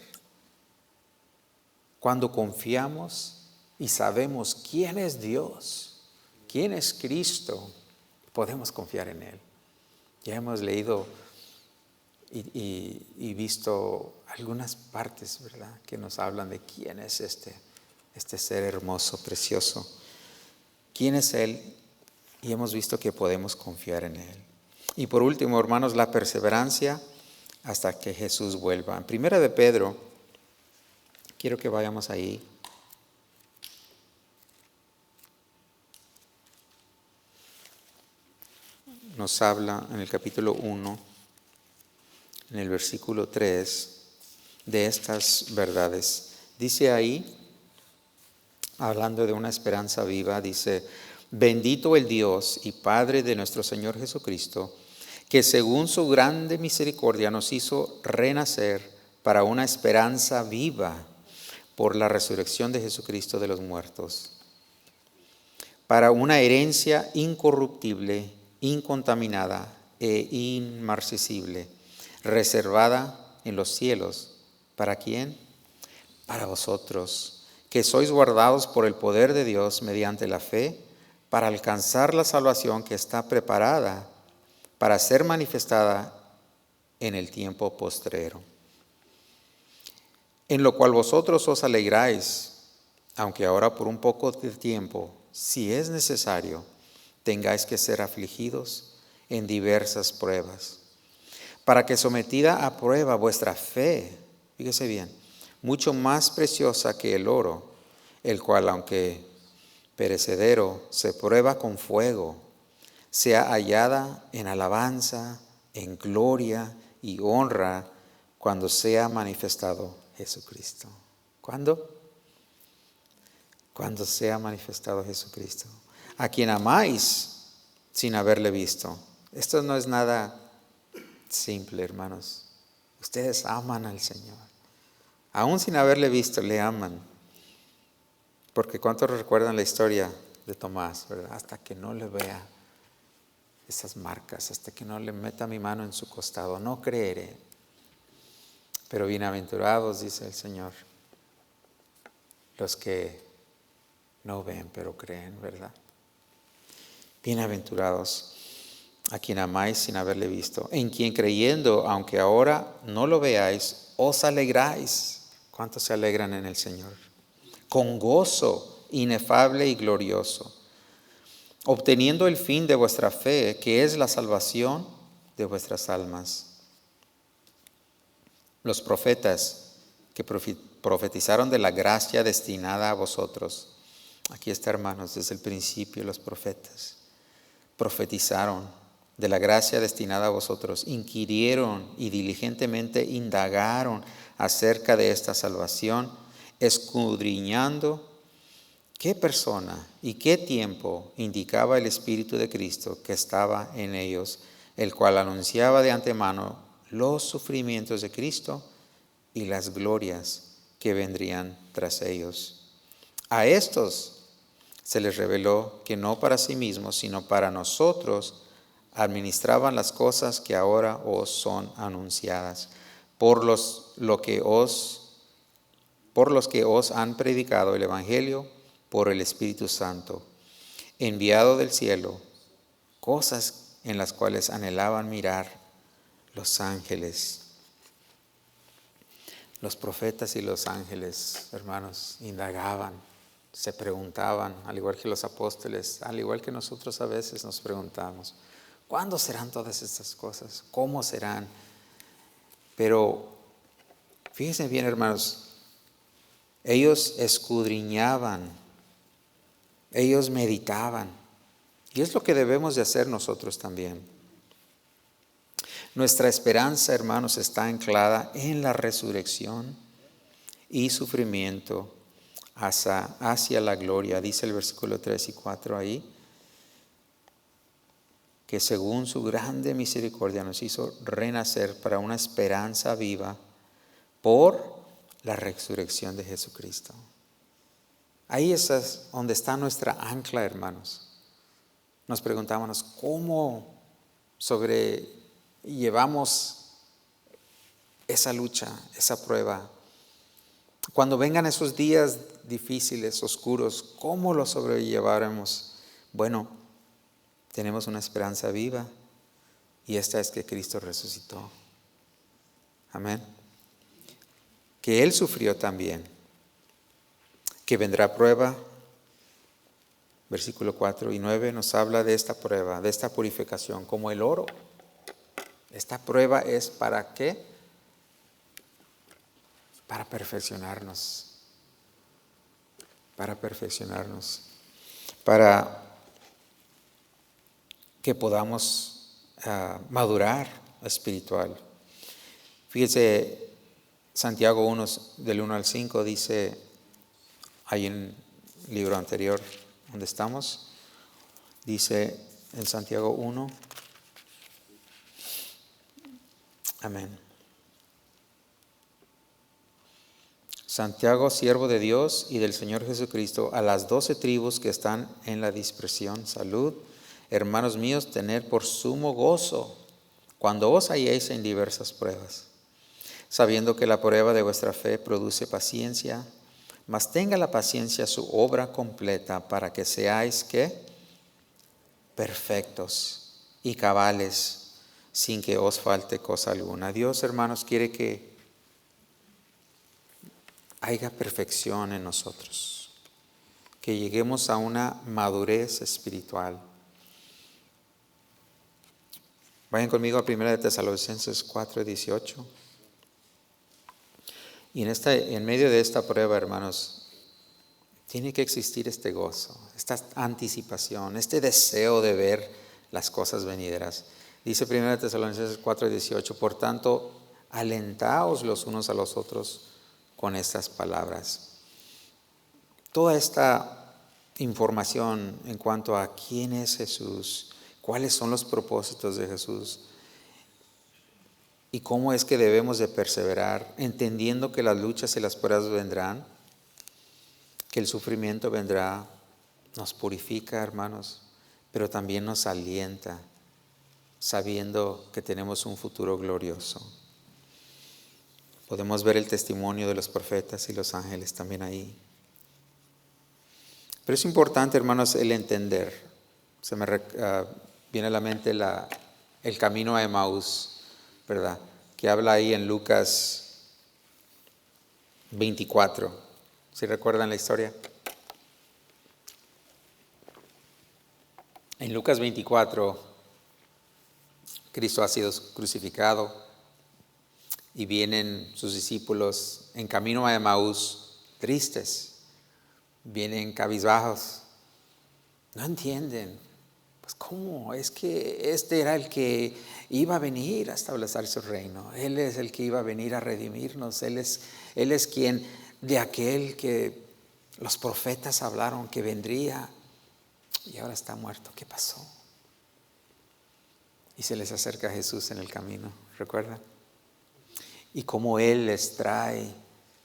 Cuando confiamos y sabemos quién es Dios, quién es Cristo, podemos confiar en Él. Ya hemos leído y visto algunas partes, ¿verdad?, que nos hablan de quién es este ser hermoso, precioso. ¿Quién es Él? Y hemos visto que podemos confiar en Él. Y por último, hermanos, la perseverancia hasta que Jesús vuelva. En Primera de Pedro, quiero que vayamos ahí. Nos habla en el capítulo 1, en el versículo 3, de estas verdades. Dice ahí, hablando de una esperanza viva, dice: bendito el Dios y Padre de nuestro Señor Jesucristo, que según su grande misericordia nos hizo renacer para una esperanza viva por la resurrección de Jesucristo de los muertos, para una herencia incorruptible, incontaminada e inmarcesible, reservada en los cielos. ¿Para quién? Para vosotros, que sois guardados por el poder de Dios mediante la fe, para alcanzar la salvación que está preparada para ser manifestada en el tiempo postrero. En lo cual vosotros os alegráis, aunque ahora por un poco de tiempo, si es necesario, tengáis que ser afligidos en diversas pruebas, para que sometida a prueba vuestra fe, fíjese bien, mucho más preciosa que el oro, el cual aunque perecedero se prueba con fuego, sea hallada en alabanza, en gloria y honra cuando sea manifestado Jesucristo. ¿Cuándo? Cuando sea manifestado Jesucristo, a quien amáis sin haberle visto. Esto no es nada simple, hermanos. Ustedes aman al Señor. Aún sin haberle visto, le aman. Porque ¿cuántos recuerdan la historia de Tomás, verdad? Hasta que no le vea esas marcas, hasta que no le meta mi mano en su costado, no creeré. Pero bienaventurados, dice el Señor, los que no ven pero creen, ¿verdad? Bienaventurados a quien amáis sin haberle visto, en quien creyendo, aunque ahora no lo veáis, os alegráis. ¿Cuántos se alegran en el Señor? Con gozo inefable y glorioso, obteniendo el fin de vuestra fe, que es la salvación de vuestras almas. Los profetas que profetizaron de la gracia destinada a vosotros. Aquí está, hermanos, desde el principio los profetas profetizaron de la gracia destinada a vosotros, inquirieron y diligentemente indagaron acerca de esta salvación, escudriñando qué persona y qué tiempo indicaba el Espíritu de Cristo que estaba en ellos, el cual anunciaba de antemano los sufrimientos de Cristo y las glorias que vendrían tras ellos. A estos se les reveló que no para sí mismos, sino para nosotros administraban las cosas que ahora os son anunciadas, por los que os han predicado el Evangelio por el Espíritu Santo, enviado del cielo, cosas en las cuales anhelaban mirar, los ángeles. Los profetas y los ángeles, hermanos, indagaban, se preguntaban, al igual que los apóstoles, al igual que nosotros a veces nos preguntamos, ¿cuándo serán todas estas cosas? ¿Cómo serán? Pero fíjense bien, hermanos, ellos escudriñaban, ellos meditaban, y es lo que debemos de hacer nosotros también. Nuestra esperanza, hermanos, está anclada en la resurrección y sufrimiento hacia la gloria. Dice el versículo 3 y 4 ahí, que según su grande misericordia nos hizo renacer para una esperanza viva por la resurrección de Jesucristo. Ahí es donde está nuestra ancla, hermanos. Nos preguntábamos, ¿cómo sobrellevamos esa lucha, esa prueba? Cuando vengan esos días difíciles, oscuros, ¿cómo los sobrellevaremos? Bueno, tenemos una esperanza viva y esta es que Cristo resucitó. Amén. Que Él sufrió también, que vendrá prueba. Versículo 4 y 9 nos habla de esta prueba, de esta purificación, como el oro. Esta prueba es ¿para qué? Para perfeccionarnos. Para perfeccionarnos. Para que podamos madurar espiritual. Fíjese, Santiago 1, del 1 al 5 dice, ahí en el libro anterior donde estamos, dice en Santiago 1, amén. Santiago, siervo de Dios y del Señor Jesucristo, a las 12 tribus que están en la dispersión, salud. Hermanos míos, tened por sumo gozo cuando os halléis en diversas pruebas, sabiendo que la prueba de vuestra fe produce paciencia, mas tenga la paciencia su obra completa para que seáis, ¿qué? Perfectos y cabales, sin que os falte cosa alguna. Dios, hermanos, quiere que haya perfección en nosotros, que lleguemos a una madurez espiritual. Vayan conmigo a 1 Tesalonicenses 4:18. Y en medio de esta prueba, hermanos, tiene que existir este gozo, esta anticipación, este deseo de ver las cosas venideras. Dice 1 Tesalonicenses 4:18, por tanto, alentaos los unos a los otros con estas palabras. Toda esta información en cuanto a quién es Jesús, cuáles son los propósitos de Jesús, y cómo es que debemos de perseverar, entendiendo que las luchas y las pruebas vendrán, que el sufrimiento vendrá, nos purifica, hermanos, pero también nos alienta, sabiendo que tenemos un futuro glorioso. Podemos ver el testimonio de los profetas y los ángeles también ahí. Pero es importante, hermanos, el entender. Se me viene a la mente el camino a Emaús, ¿verdad? Que habla ahí en Lucas 24. ¿Sí recuerdan la historia? En Lucas 24, Cristo ha sido crucificado y vienen sus discípulos en camino a Emaús tristes, vienen cabizbajos, no entienden. Pues ¿cómo? Es que este era el que iba a venir a establecer su reino. Él es el que iba a venir a redimirnos. Él es quien de aquel que los profetas hablaron que vendría y ahora está muerto. ¿Qué pasó? Y se les acerca Jesús en el camino, ¿recuerdan? Y como Él les trae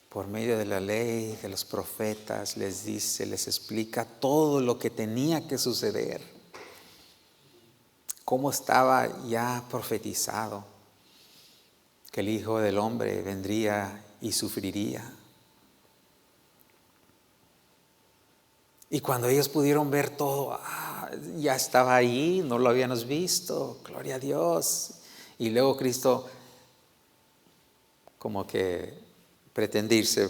por medio de la ley, de los profetas, les dice, les explica todo lo que tenía que suceder. Cómo estaba ya profetizado que el Hijo del Hombre vendría y sufriría. Y cuando ellos pudieron ver todo, ya estaba ahí, no lo habíamos visto, gloria a Dios. Y luego Cristo como que pretende irse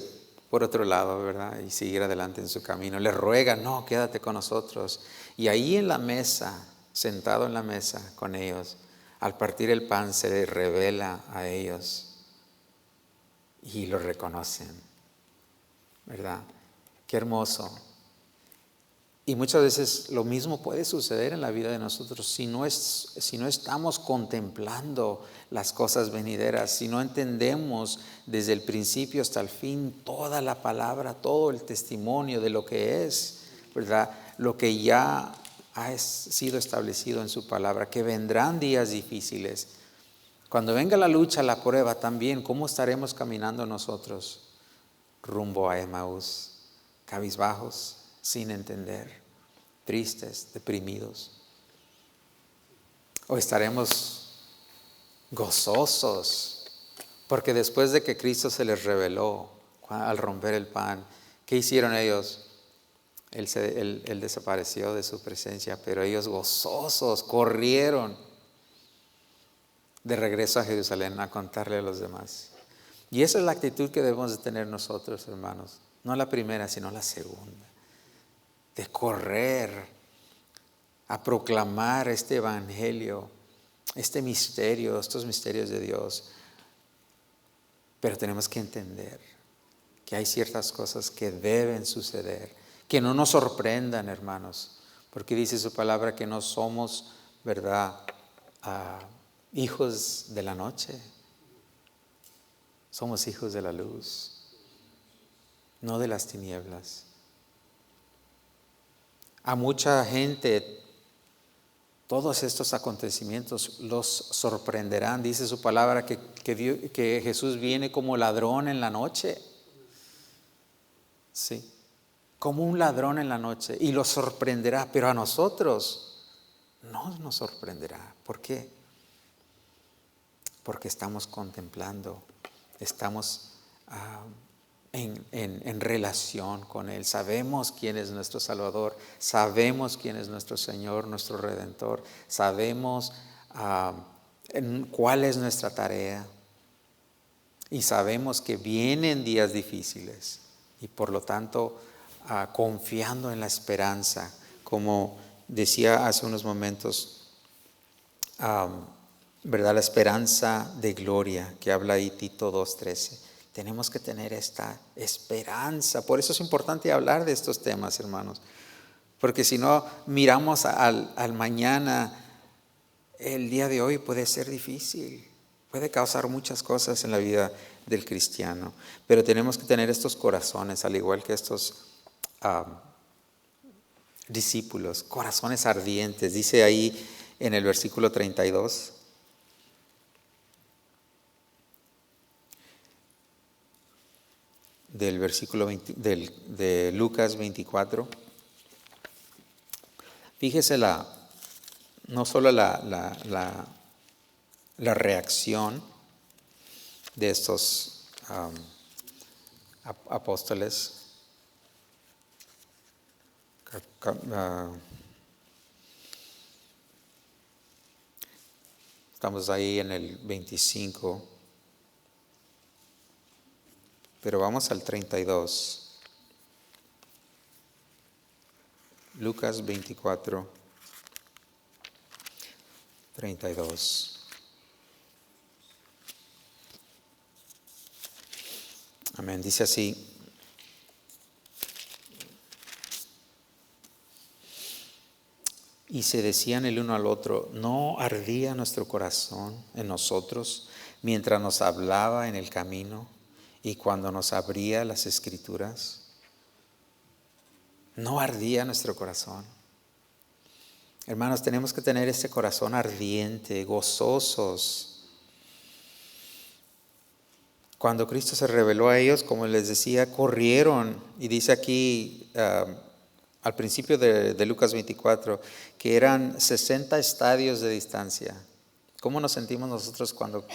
por otro lado, ¿verdad? Y seguir adelante en su camino. Le ruega, no, quédate con nosotros. Y ahí en la mesa, sentado en la mesa con ellos, al partir el pan se les revela a ellos y lo reconocen, ¿verdad? Qué hermoso. Y muchas veces lo mismo puede suceder en la vida de nosotros si no estamos contemplando las cosas venideras, si no entendemos desde el principio hasta el fin toda la palabra, todo el testimonio de lo que es, ¿verdad? Lo que ya ha sido establecido en su palabra, que vendrán días difíciles. Cuando venga la lucha, la prueba también, ¿cómo estaremos caminando nosotros rumbo a Emaús? Cabizbajos, sin entender, tristes, deprimidos. O estaremos gozosos, porque después de que Cristo se les reveló al romper el pan, ¿qué hicieron ellos? Él desapareció de su presencia, pero ellos gozosos corrieron de regreso a Jerusalén a contarle a los demás. Y esa es la actitud que debemos de tener nosotros, hermanos. No la primera, sino la segunda. De correr a proclamar este evangelio, este misterio, estos misterios de Dios. Pero tenemos que entender que hay ciertas cosas que deben suceder, que no nos sorprendan, hermanos, porque dice su palabra que no somos, ¿verdad?, hijos de la noche. Somos hijos de la luz, no de las tinieblas. A mucha gente todos estos acontecimientos los sorprenderán. Dice su palabra que Jesús viene como ladrón en la noche. Sí, como un ladrón en la noche, y los sorprenderá, pero a nosotros no nos sorprenderá. ¿Por qué? Porque estamos contemplando, estamos en relación con Él. Sabemos quién es nuestro Salvador, sabemos quién es nuestro Señor, nuestro Redentor, sabemos cuál es nuestra tarea, y sabemos que vienen días difíciles, y por lo tanto confiando en la esperanza, como decía hace unos momentos, ¿verdad? La esperanza de gloria que habla ahí Tito 2:13. Tenemos que tener esta esperanza. Por eso es importante hablar de estos temas, hermanos. Porque si no miramos al mañana, el día de hoy puede ser difícil. Puede causar muchas cosas en la vida del cristiano. Pero tenemos que tener estos corazones, al igual que estos discípulos, corazones ardientes. Dice ahí en el versículo 32. Del versículo 20, de Lucas 24. Fíjese no solo la reacción de estos apóstoles. Estamos ahí en el 25. Pero vamos al 32. Lucas 24, 32. Amén. Dice así. Y se decían el uno al otro, ¿no ardía nuestro corazón en nosotros mientras nos hablaba en el camino y cuando nos abría las Escrituras? ¿No ardía nuestro corazón? Hermanos, tenemos que tener ese corazón ardiente, gozosos. Cuando Cristo se reveló a ellos, como les decía, corrieron. Y dice aquí, al principio de Lucas 24, que eran 60 estadios de distancia. ¿Cómo nos sentimos nosotros cuando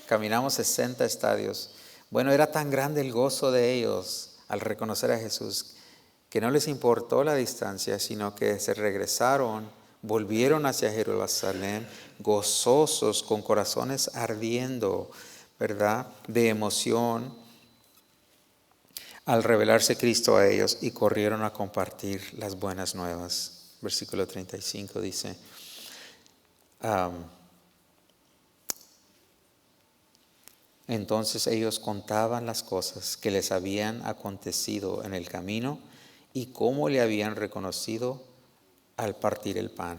caminamos 60 estadios? Bueno, era tan grande el gozo de ellos al reconocer a Jesús que no les importó la distancia, sino que se regresaron volvieron hacia Jerusalén gozosos, con corazones ardiendo, ¿verdad?, de emoción al revelarse Cristo a ellos, y corrieron a compartir las buenas nuevas. Versículo 35 dice, entonces ellos contaban las cosas que les habían acontecido en el camino y cómo le habían reconocido al partir el pan.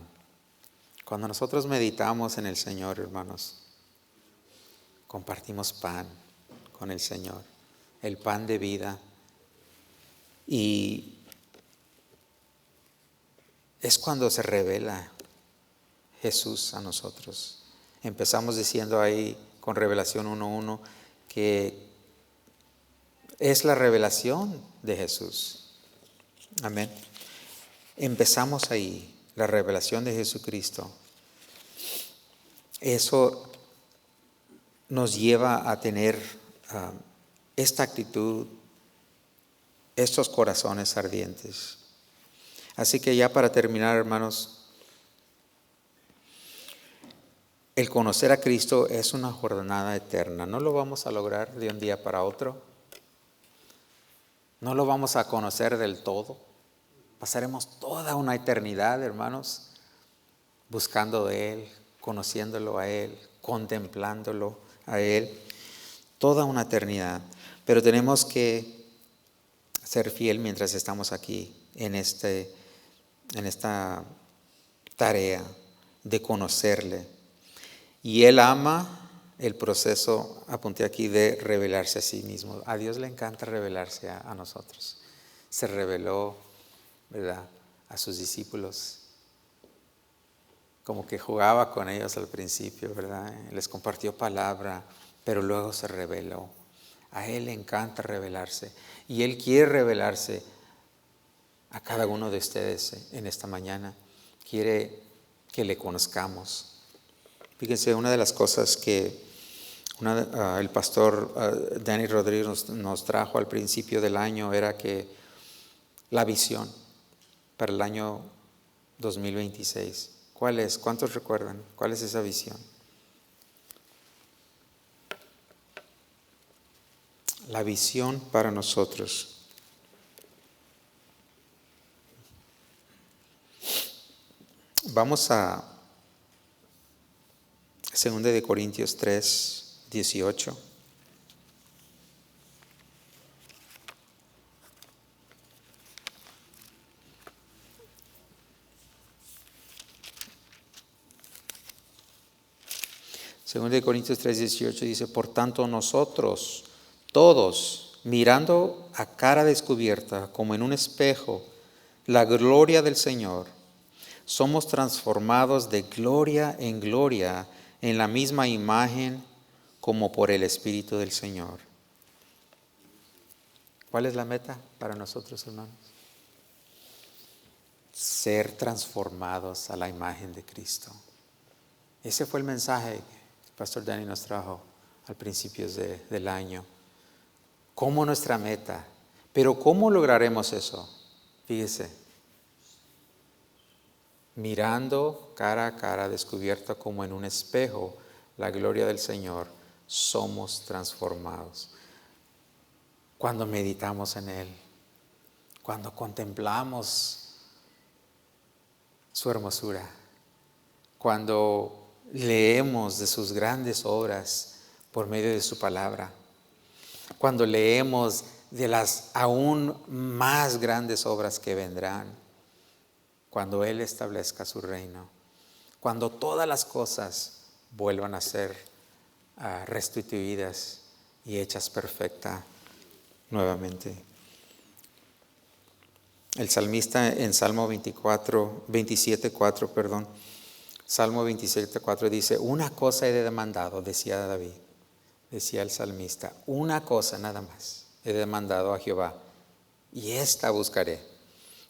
Cuando nosotros meditamos en el Señor, hermanos, compartimos pan con el Señor, el pan de vida. Y es cuando se revela Jesús a nosotros. Empezamos diciendo ahí con Revelación 1:1 que es la revelación de Jesús. Amén. Empezamos ahí, la revelación de Jesucristo. Eso nos lleva a tener esta actitud, estos corazones ardientes. Así que ya para terminar, hermanos, el conocer a Cristo es una jornada eterna. No lo vamos a lograr de un día para otro. No lo vamos a conocer del todo. Pasaremos toda una eternidad, hermanos, buscando de Él, conociéndolo a Él, contemplándolo a Él. Toda una eternidad. Pero tenemos que ser fiel mientras estamos aquí en esta tarea de conocerle. Y Él ama el proceso, apunté aquí, de revelarse a sí mismo. A Dios le encanta revelarse a nosotros. Se reveló, ¿verdad?, a sus discípulos. Como que jugaba con ellos al principio, ¿verdad? Les compartió palabra, pero luego se reveló. A Él le encanta revelarse. Y Él quiere revelarse a cada uno de ustedes en esta mañana. Quiere que le conozcamos. Fíjense, una de las cosas que el pastor Danny Rodríguez nos trajo al principio del año era que la visión para el año 2026. ¿Cuál es? ¿Cuántos recuerdan? ¿Cuál es esa visión? La visión para nosotros. Vamos a 2 de Corintios 3:18. Segunda de Corintios 3:18 dice, por tanto nosotros todos, mirando a cara descubierta como en un espejo la gloria del Señor, somos transformados de gloria en gloria en la misma imagen como por el Espíritu del Señor. ¿Cuál es la meta para nosotros, hermanos? Ser transformados a la imagen de Cristo. Ese fue el mensaje que el pastor Danny nos trajo al principio del año. Como nuestra meta. Pero ¿cómo lograremos eso? Fíjese. Mirando cara a cara, descubierta como en un espejo, la gloria del Señor, somos transformados. Cuando meditamos en Él, cuando contemplamos su hermosura, cuando leemos de sus grandes obras por medio de su palabra, cuando leemos de las aún más grandes obras que vendrán, cuando Él establezca su reino, cuando todas las cosas vuelvan a ser restituidas y hechas perfectas nuevamente. El salmista en Salmo 27:4, Salmo 27:4 dice, una cosa he demandado, decía David, decía el salmista, una cosa nada más he demandado a Jehová, y esta buscaré,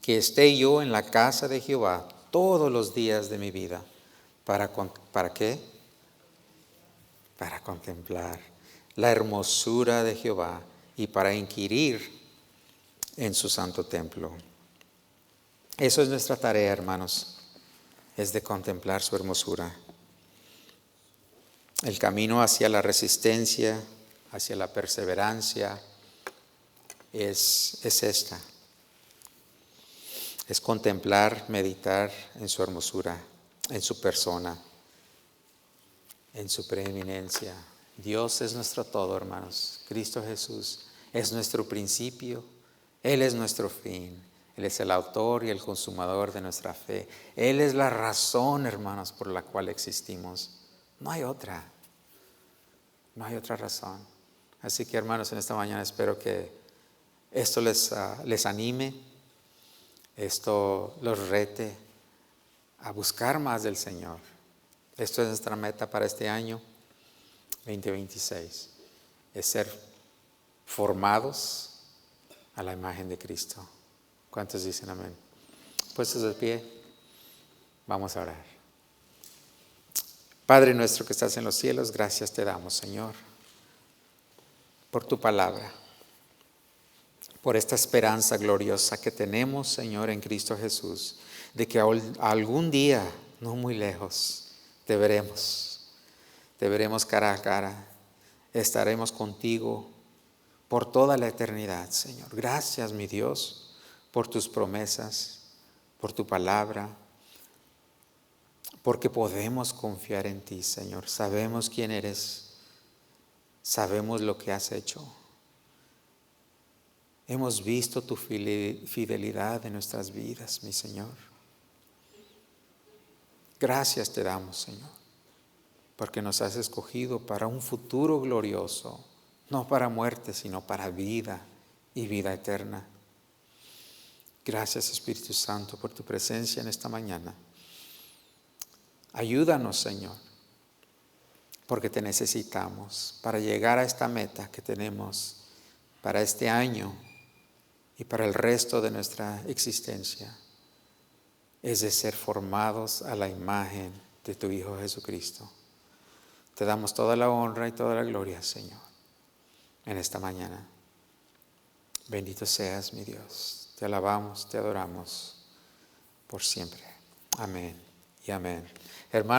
que esté yo en la casa de Jehová todos los días de mi vida. ¿Para qué? Para contemplar la hermosura de Jehová y para inquirir en su santo templo. Eso es nuestra tarea, hermanos. es de contemplar su hermosura. El camino hacia la resistencia, hacia la perseverancia, es esta. Es contemplar, meditar en su hermosura, en su persona, en su preeminencia. Dios es nuestro todo, hermanos. Cristo Jesús es nuestro principio. Él es nuestro fin. Él es el autor y el consumador de nuestra fe. Él es la razón, hermanos, por la cual existimos. No hay otra. No hay otra razón. Así que, hermanos, en esta mañana espero que esto les anime, esto los rete a buscar más del Señor. Esto es nuestra meta para este año 2026, es ser formados a la imagen de Cristo. ¿Cuántos dicen amén? Puestos de pie, vamos a orar. Padre nuestro que estás en los cielos, gracias te damos, Señor, por tu palabra, por esta esperanza gloriosa que tenemos, Señor, en Cristo Jesús, de que algún día, no muy lejos, te veremos cara a cara, estaremos contigo por toda la eternidad, Señor. Gracias, mi Dios, por tus promesas, por tu palabra, porque podemos confiar en ti, Señor. Sabemos quién eres, sabemos lo que has hecho. Hemos visto tu fidelidad en nuestras vidas, mi Señor. Gracias te damos, Señor, porque nos has escogido para un futuro glorioso, no para muerte, sino para vida y vida eterna. Gracias, Espíritu Santo, por tu presencia en esta mañana. Ayúdanos, Señor, porque te necesitamos para llegar a esta meta que tenemos para este año y para el resto de nuestra existencia. Es de ser formados a la imagen de tu Hijo Jesucristo. Te damos toda la honra y toda la gloria, Señor, en esta mañana. Bendito seas, mi Dios. Te alabamos, te adoramos por siempre. Amén y amén. Hermanos.